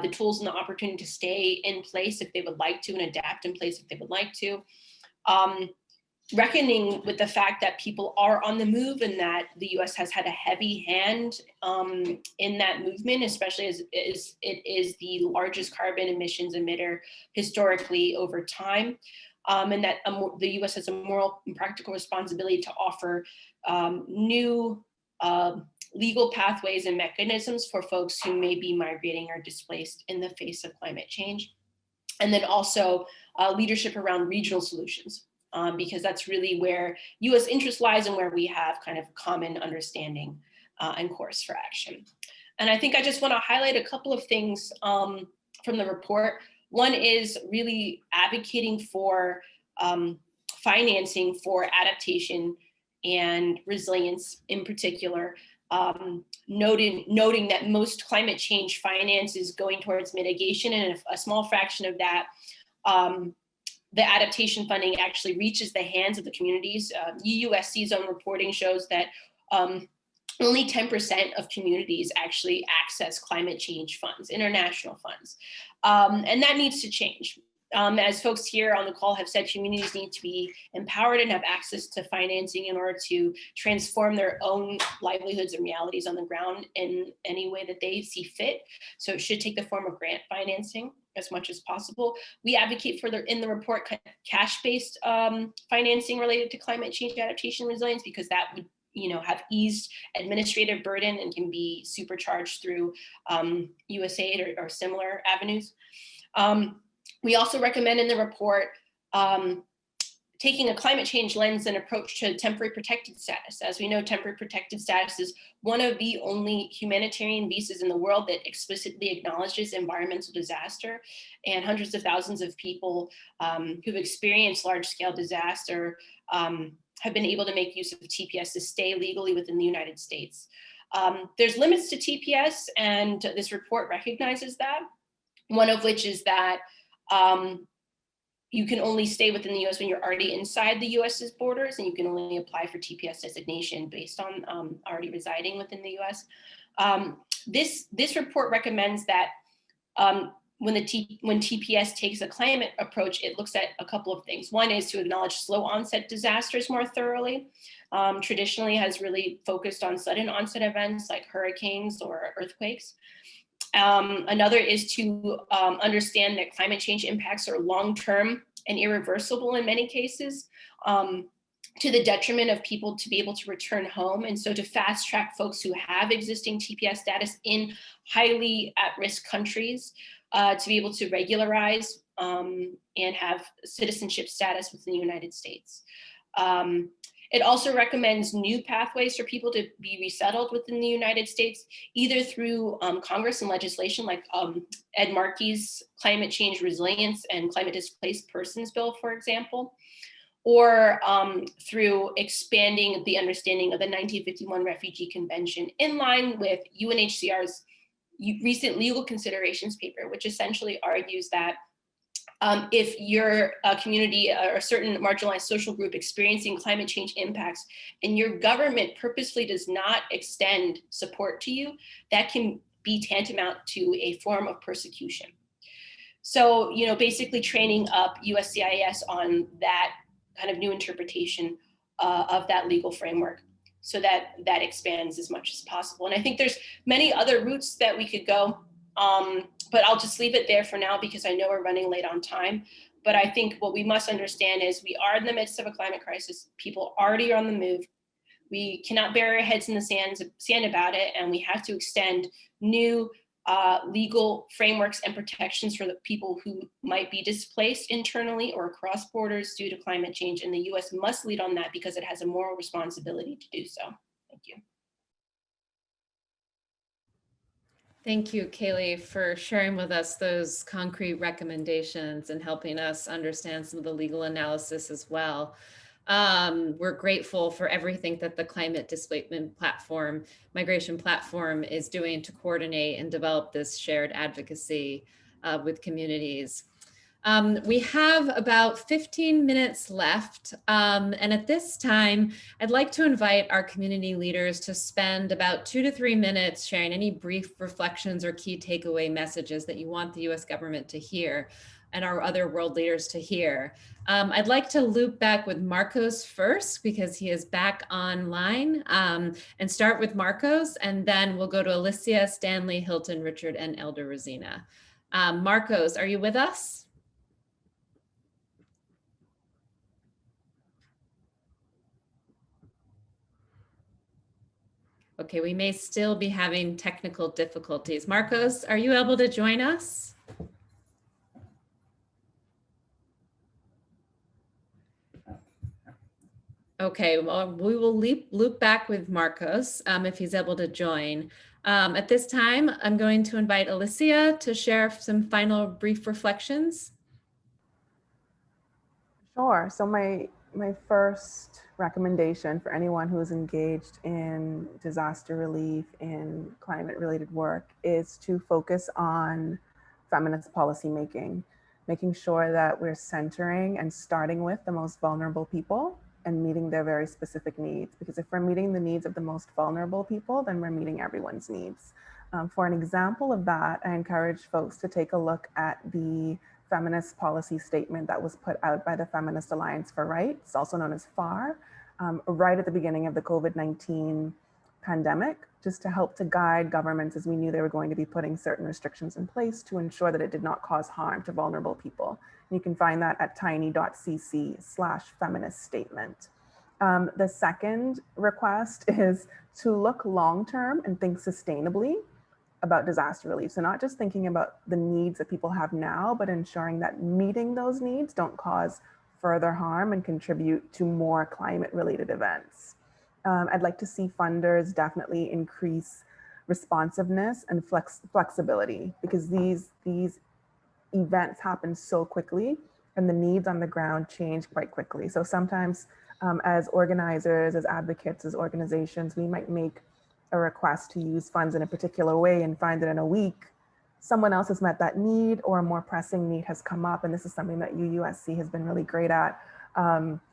the tools and the opportunity to stay in place if they would like to and adapt in place if they would like to. Reckoning with the fact that people are on the move and that the US has had a heavy hand in that movement, especially as it is the largest carbon emissions emitter historically over time. And that the US has a moral and practical responsibility to offer new legal pathways and mechanisms for folks who may be migrating or displaced in the face of climate change. And then also leadership around regional solutions, because that's really where US interest lies and where we have kind of common understanding and course for action. And I think I just want to highlight a couple of things from the report. One is really advocating for financing for adaptation and resilience in particular, noting that most climate change finance is going towards mitigation, and a small fraction of that, the adaptation funding actually reaches the hands of the communities. UUSC's own reporting shows that only 10% of communities actually access climate change funds, international funds. And that needs to change. As folks here on the call have said, communities need to be empowered and have access to financing in order to transform their own livelihoods and realities on the ground in any way that they see fit. So it should take the form of grant financing as much as possible. We advocate for in the report cash-based financing related to climate change, adaptation, resilience, because that would have eased administrative burden and can be supercharged through USAID or similar avenues. We also recommend in the report taking a climate change lens and approach to temporary protected status. As we know, temporary protected status is one of the only humanitarian visas in the world that explicitly acknowledges environmental disaster, and hundreds of thousands of people who've experienced large-scale disaster have been able to make use of TPS to stay legally within the United States. There's limits to TPS, and this report recognizes that. One of which is that you can only stay within the US when you're already inside the US's borders, and you can only apply for TPS designation based on already residing within the US. This report recommends that when TPS takes a climate approach, it looks at a couple of things. One is to acknowledge slow onset disasters more thoroughly. Traditionally has really focused on sudden onset events like hurricanes or earthquakes. Another is to understand that climate change impacts are long-term and irreversible in many cases, to the detriment of people to be able to return home. And so to fast track folks who have existing TPS status in highly at-risk countries to be able to regularize and have citizenship status within the United States. It also recommends new pathways for people to be resettled within the United States, either through Congress and legislation like Ed Markey's Climate Change Resilience and Climate Displaced Persons Bill, for example, or through expanding the understanding of the 1951 Refugee Convention in line with UNHCR's recent legal considerations paper, which essentially argues that if you're a community or a certain marginalized social group experiencing climate change impacts and your government purposefully does not extend support to you, that can be tantamount to a form of persecution. So, you know, basically training up USCIS on that kind of new interpretation of that legal framework so that that expands as much as possible. And I think there's many other routes that we could go. But I'll just leave it there for now because I know we're running late on time. But I think what we must understand is we are in the midst of a climate crisis. People already are on the move. We cannot bury our heads in the sand about it, and we have to extend new legal frameworks and protections for the people who might be displaced internally or across borders due to climate change. And the US must lead on that because it has a moral responsibility to do so. Thank you. Thank you, Kaylee, for sharing with us those concrete recommendations and helping us understand some of the legal analysis as well. We're grateful for everything that the Climate Displacement Platform, Migration Platform is doing to coordinate and develop this shared advocacy with communities. We have about 15 minutes left. And at this time, I'd like to invite our community leaders to spend about 2 to 3 minutes sharing any brief reflections or key takeaway messages that you want the US government to hear and our other world leaders to hear. I'd like to loop back with Marcos first because he is back online and start with Marcos, and then we'll go to Alicia, Stanley, Hilton, Richard, and Elder Rosina. Marcos, are you with us? Okay, we may still be having technical difficulties. Marcos, are you able to join us? Okay, well, we will loop back with Marcos if he's able to join. At this time, I'm going to invite Alicia to share some final brief reflections. Sure. So my first recommendation for anyone who is engaged in disaster relief and climate-related work is to focus on feminist policymaking, making sure that we're centering and starting with the most vulnerable people and meeting their very specific needs. Because if we're meeting the needs of the most vulnerable people, then we're meeting everyone's needs. For an example of that, I encourage folks to take a look at the feminist policy statement that was put out by the Feminist Alliance for Rights, also known as FAR, right at the beginning of the COVID-19 pandemic, just to help to guide governments as we knew they were going to be putting certain restrictions in place to ensure that it did not cause harm to vulnerable people. You can find that at tiny.cc/feminist statement. The second request is to look long-term and think sustainably about disaster relief. So not just thinking about the needs that people have now, but ensuring that meeting those needs don't cause further harm and contribute to more climate-related events. I'd like to see funders definitely increase responsiveness and flexibility, because these events happen so quickly and the needs on the ground change quite quickly. So sometimes as organizers, as advocates, as organizations, we might make a request to use funds in a particular way and find that in a week, someone else has met that need or a more pressing need has come up. And this is something that UUSC has been really great at,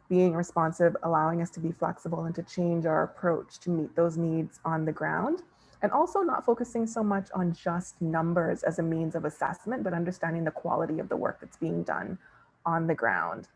being responsive, allowing us to be flexible and to change our approach to meet those needs on the ground. And also not focusing so much on just numbers as a means of assessment, but understanding the quality of the work that's being done on the ground.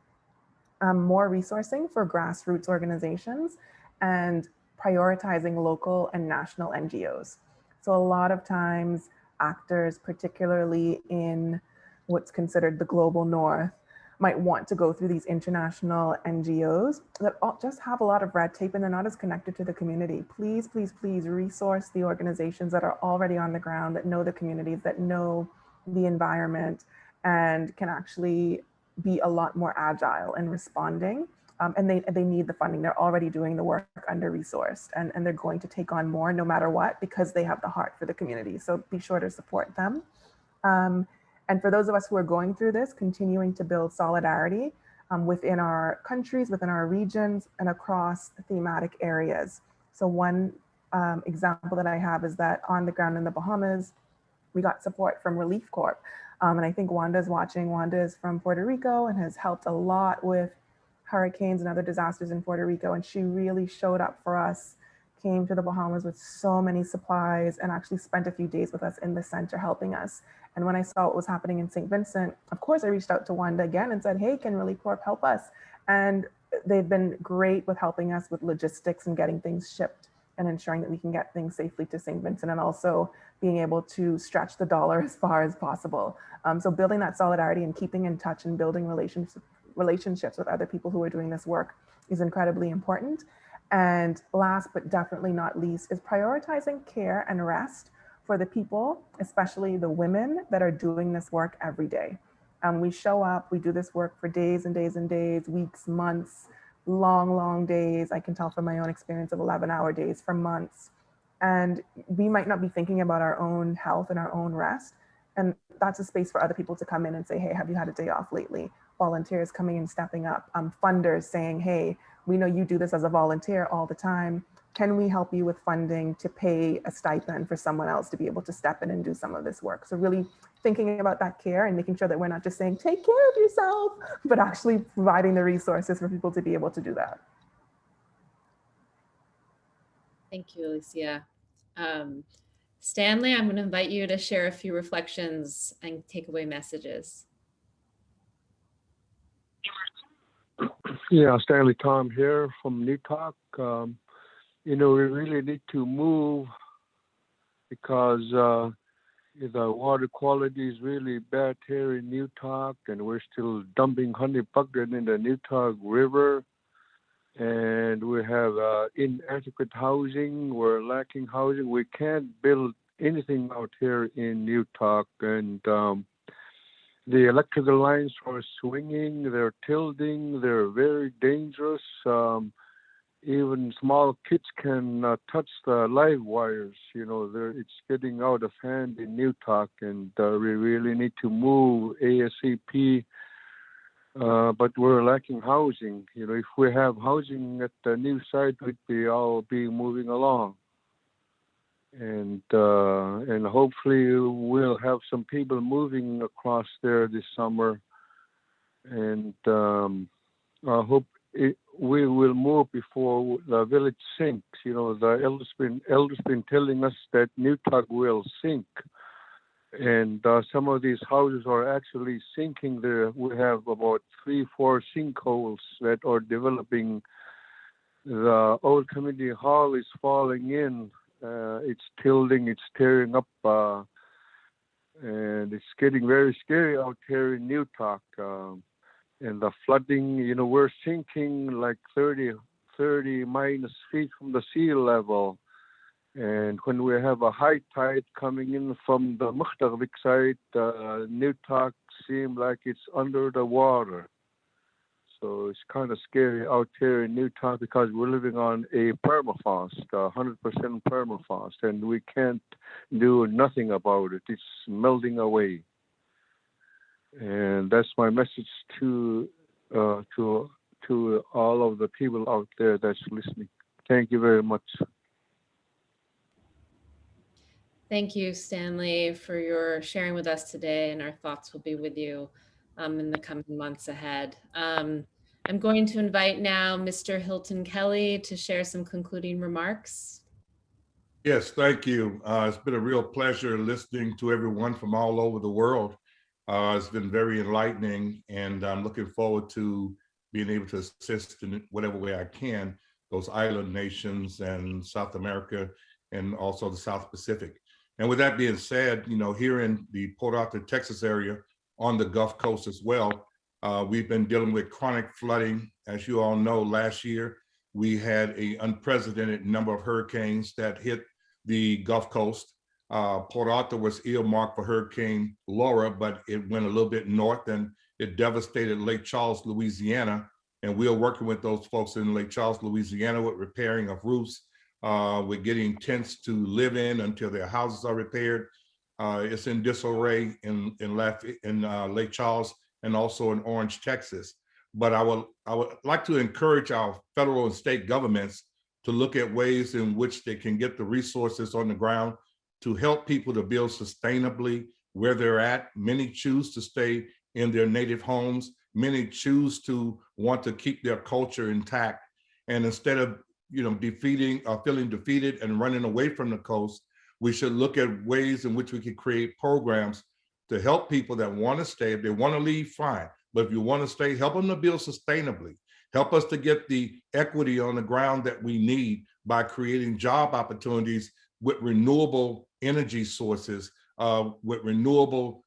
More resourcing for grassroots organizations and prioritizing local and national NGOs. So a lot of times actors, particularly in what's considered the global north, might want to go through these international NGOs that just have a lot of red tape and they're not as connected to the community. Please, please, please resource the organizations that are already on the ground, that know the communities, that know the environment, and can actually be a lot more agile in responding. And they need the funding. They're already doing the work under-resourced, and they're going to take on more no matter what, because they have the heart for the community. So be sure to support them. And for those of us who are going through this, continuing to build solidarity within our countries, within our regions, and across thematic areas. So one example that I have is that on the ground in the Bahamas, we got support from Relief Corp. And I think Wanda's watching. Wanda is from Puerto Rico and has helped a lot with hurricanes and other disasters in Puerto Rico. And she really showed up for us, came to the Bahamas with so many supplies, and actually spent a few days with us in the center helping us. And when I saw what was happening in St. Vincent, of course, I reached out to Wanda again and said, hey, can Relief Corp help us? And they've been great with helping us with logistics and getting things shipped and ensuring that we can get things safely to St. Vincent, and also being able to stretch the dollar as far as possible. So building that solidarity and keeping in touch and building relationships with other people who are doing this work is incredibly important. And last but definitely not least is prioritizing care and rest for the people, especially the women that are doing this work every day. We show up, we do this work for days and days and days, weeks, months, long, long days. I can tell from my own experience of 11-hour days for months. And we might not be thinking about our own health and our own rest. And that's a space for other people to come in and say, hey, have you had a day off lately? Volunteers coming and stepping up, funders saying, hey, we know you do this as a volunteer all the time. Can we help you with funding to pay a stipend for someone else to be able to step in and do some of this work? So really thinking about that care and making sure that we're not just saying, take care of yourself, but actually providing the resources for people to be able to do that. Thank you, Alicia. Stanley, I'm going to invite you to share a few reflections and takeaway messages. Yeah, Stanley Tom here from New Talk. You know, we really need to move because the water quality is really bad here in New Talk, and we're still dumping honey bucket in the New Talk River. And we have inadequate housing. We're lacking housing. We can't build anything out here in New Talk. And the electrical lines are swinging. They're tilting. They're very dangerous. Even small kids can touch the live wires. You know, it's getting out of hand in New Talk, and we really need to move ASAP. But we're lacking housing. You know, if we have housing at the new site, we'd all be moving along. And hopefully we'll have some people moving across there this summer. And I hope we will move before the village sinks. You know, the elders been telling us that New Talk will sink. And some of these houses are actually sinking there. We have about 3-4 sinkholes that are developing. The old community hall is falling in. It's tilting, it's tearing up, and it's getting very scary out here in New Talk. And the flooding, you know, we're sinking like 30 minus feet from the sea level. And when we have a high tide coming in from the Mukhtarvik side, New Talk seems like it's under the water. So it's kind of scary out here in New Talk because we're living on a permafrost, 100% permafrost, and we can't do nothing about it. It's melting away. And that's my message to all of the people out there that's listening. Thank you very much. Thank you, Stanley, for your sharing with us today, and our thoughts will be with you in the coming months ahead. I'm going to invite now Mr. Hilton Kelly to share some concluding remarks. Yes, thank you. It's been a real pleasure listening to everyone from all over the world. It's been very enlightening, and I'm looking forward to being able to assist in whatever way I can, those island nations and South America, and also the South Pacific. And with that being said, you know, here in the Port Arthur, Texas area, on the Gulf Coast as well, we've been dealing with chronic flooding. As you all know, last year, we had an unprecedented number of hurricanes that hit the Gulf Coast. Port Arthur was earmarked for Hurricane Laura, but it went a little bit north and it devastated Lake Charles, Louisiana. And we are working with those folks in Lake Charles, Louisiana with repairing of roofs. We're getting tents to live in until their houses are repaired. It's in disarray in Lake Charles and also in Orange, Texas. But I would like to encourage our federal and state governments to look at ways in which they can get the resources on the ground to help people to build sustainably where they're at. Many choose to stay in their native homes. Many choose to want to keep their culture intact. And instead of feeling defeated and running away from the coast, we should look at ways in which we can create programs to help people that want to stay. If they want to leave, fine. But if you want to stay, help them to build sustainably. Help us to get the equity on the ground that we need by creating job opportunities with renewable energy sources, with renewable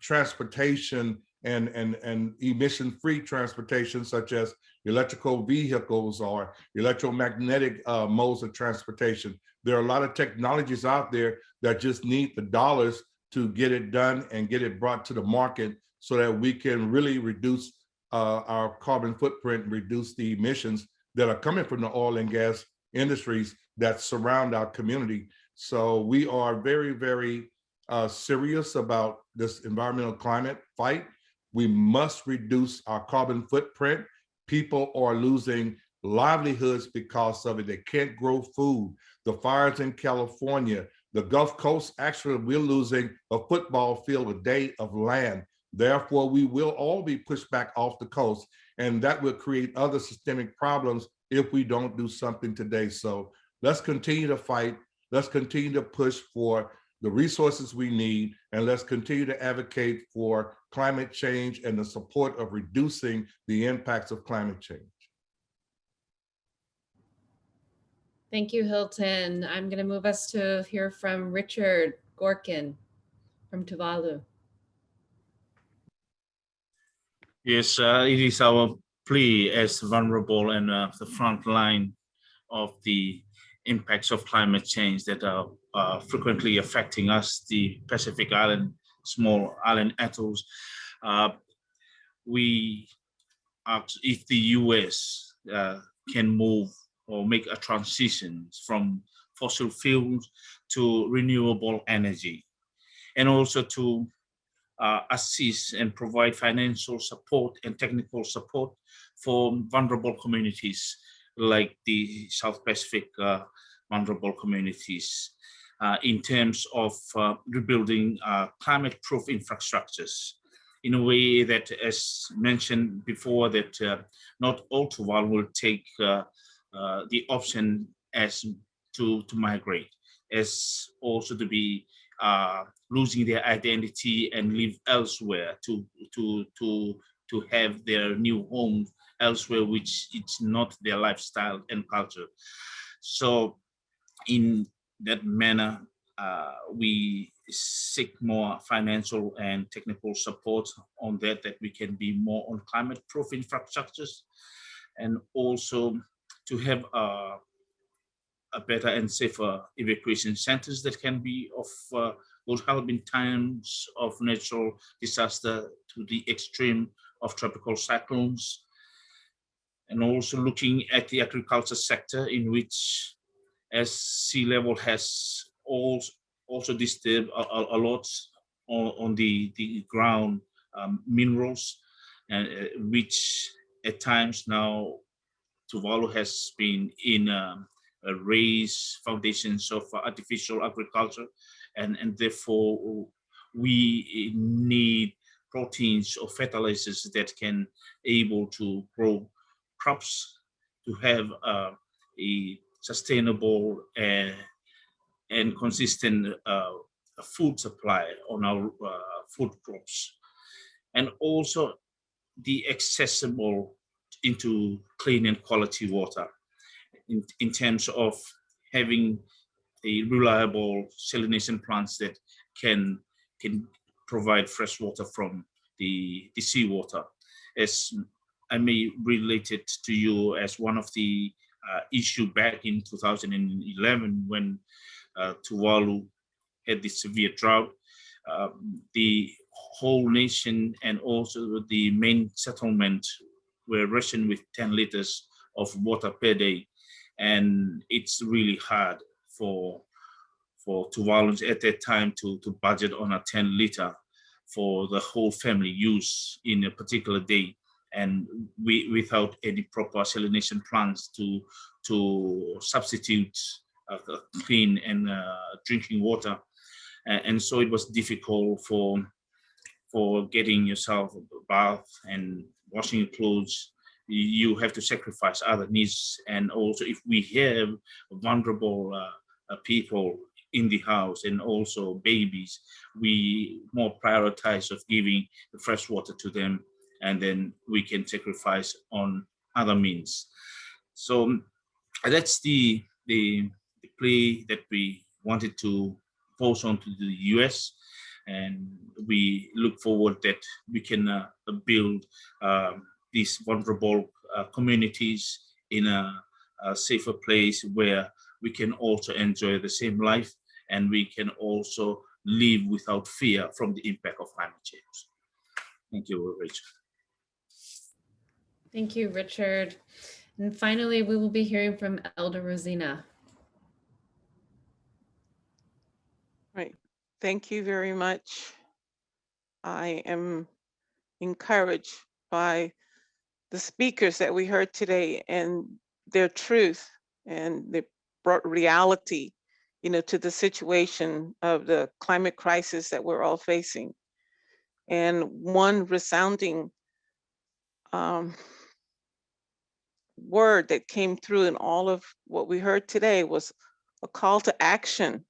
transportation and emission-free transportation, such as electrical vehicles or electromagnetic modes of transportation. There are a lot of technologies out there that just need the dollars to get it done and get it brought to the market so that we can really reduce our carbon footprint, reduce the emissions that are coming from the oil and gas industries that surround our community. So we are very, very serious about this environmental climate fight. We must reduce our carbon footprint. People are losing livelihoods because of it. They can't grow food. The fires in California, the Gulf Coast, actually, we're losing a football field a day of land. Therefore, we will all be pushed back off the coast, and that will create other systemic problems if we don't do something today. So let's continue to fight. Let's continue to push for the resources we need, and let's continue to advocate for climate change and the support of reducing the impacts of climate change. Thank you, Hilton. I'm going to move us to hear from Richard Gorkin from Tuvalu. Yes, it is our plea as vulnerable and the front line of the impacts of climate change that are frequently affecting us, the Pacific Island, small island atolls. We ask if the US can move or make a transition from fossil fuels to renewable energy, and also to assist and provide financial support and technical support for vulnerable communities like the South Pacific vulnerable communities in terms of rebuilding climate-proof infrastructures in a way that, as mentioned before, that not all Tuvalu will take the option as to migrate, as also to be losing their identity and live elsewhere, to have their new home elsewhere, which it's not their lifestyle and culture. So in that manner, we seek more financial and technical support on that we can be more on climate-proof infrastructures, and also to have a better and safer evacuation centers that can be of good help in times of natural disaster to the extreme of tropical cyclones. And also looking at the agriculture sector, in which, as sea level has also disturbed a lot on the ground minerals, and which at times now Tuvalu has been in raised foundations of artificial agriculture, and therefore we need proteins or fertilizers that can able to grow crops to have a sustainable and consistent food supply on our food crops, and also the accessible into clean and quality water in terms of having a reliable salination plants that can provide fresh water from the seawater. As I may relate it to you as one of the issue back in 2011 when Tuvalu had this severe drought. The whole nation and also the main settlement were rationed with 10 liters of water per day. And it's really hard for Tuvaluans at that time to budget on a 10 liter for the whole family use in a particular day, and without any proper salination plants to substitute clean and drinking water. And so it was difficult for getting yourself a bath and washing your clothes. You have to sacrifice other needs. And also if we have vulnerable people in the house and also babies, we more prioritize of giving the fresh water to them, and then we can sacrifice on other means. So that's the play that we wanted to pose on to the US, and we look forward that we can build these vulnerable communities in a safer place where we can also enjoy the same life, and we can also live without fear from the impact of climate change. Thank you, Rachel. Thank you, Richard. And finally, we will be hearing from Elder Rosina. Right. Thank you very much. I am encouraged by the speakers that we heard today and their truth, and they brought reality, to the situation of the climate crisis that we're all facing. And one resounding word that came through in all of what we heard today was a call to action.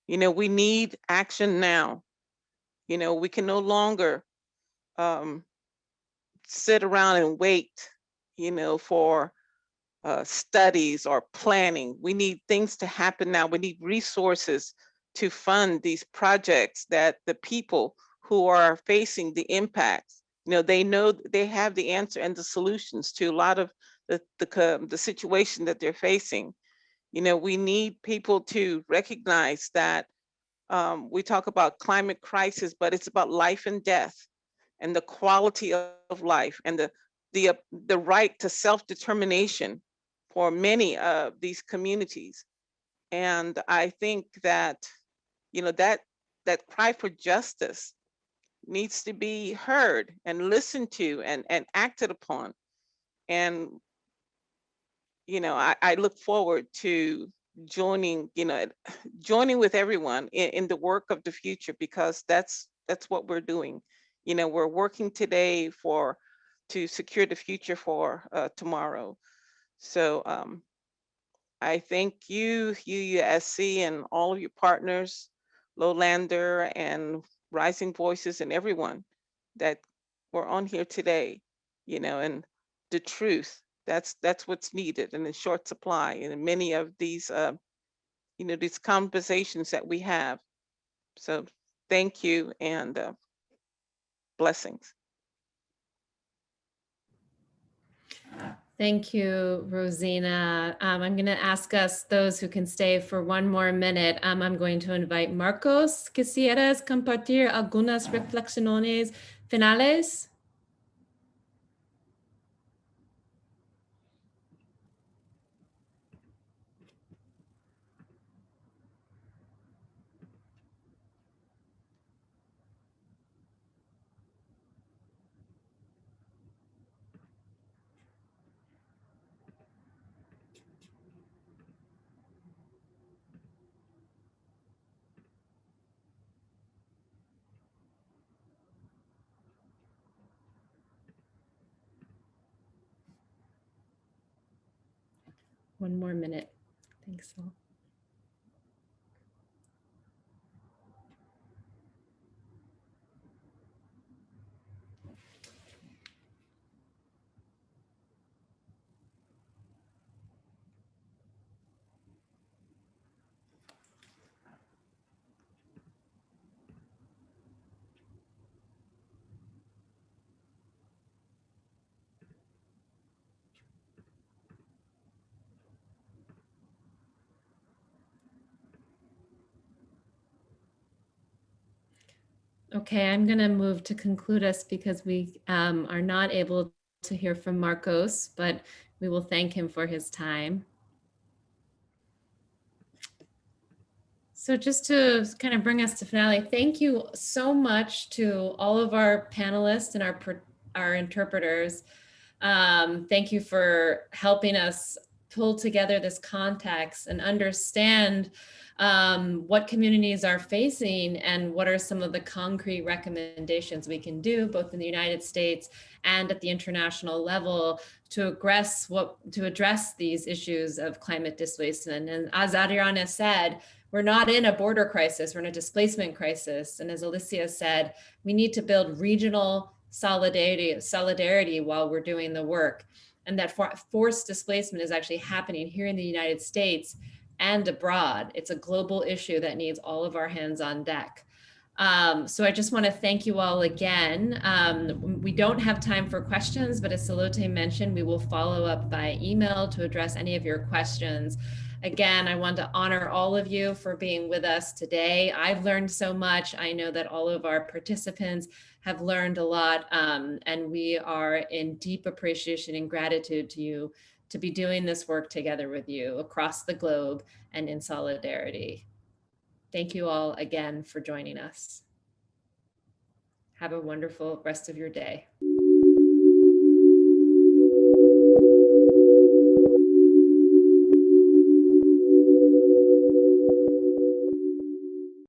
We need action now. We can no longer sit around and wait, for studies or planning. We need things to happen now. We need resources to fund these projects that the people who are facing the impacts, they know they have the answer and the solutions to a lot of the situation that they're facing. We need people to recognize that we talk about climate crisis, but it's about life and death and the quality of life and the right to self-determination for many of these communities. And I think that, that cry for justice needs to be heard and listened to and acted upon. And, I look forward to joining with everyone in the work of the future, because that's what we're doing. We're working today to secure the future for tomorrow. So I thank you, UUSC, and all of your partners, Lowlander and Rising Voices, and everyone that were on here today, and the truth, that's what's needed and in short supply. And in many of these, these conversations that we have. So thank you, and blessings. Thank you, Rosina. I'm going to ask us, those who can stay for one more minute, I'm going to invite Marcos. ¿Quisieras compartir algunas reflexiones finales? One more minute. Thanks all. Okay, I'm going to move to conclude us because we are not able to hear from Marcos, but we will thank him for his time. So just to kind of bring us to finale, thank you so much to all of our panelists and our interpreters. Thank you for helping us pull together this context and understand what communities are facing and what are some of the concrete recommendations we can do both in the United States and at the international level to address these issues of climate displacement. And as Adriana said, we're not in a border crisis, we're in a displacement crisis. And as Alicia said, we need to build regional solidarity while we're doing the work. And that forced displacement is actually happening here in the United States and abroad. It's a global issue that needs all of our hands on deck. So I just want to thank you all again. We don't have time for questions, but as Salote mentioned, we will follow up by email to address any of your questions. Again, I want to honor all of you for being with us today. I've learned so much. I know that all of our participants have learned a lot, and we are in deep appreciation and gratitude to you to be doing this work together with you across the globe and in solidarity. Thank you all again for joining us. Have a wonderful rest of your day.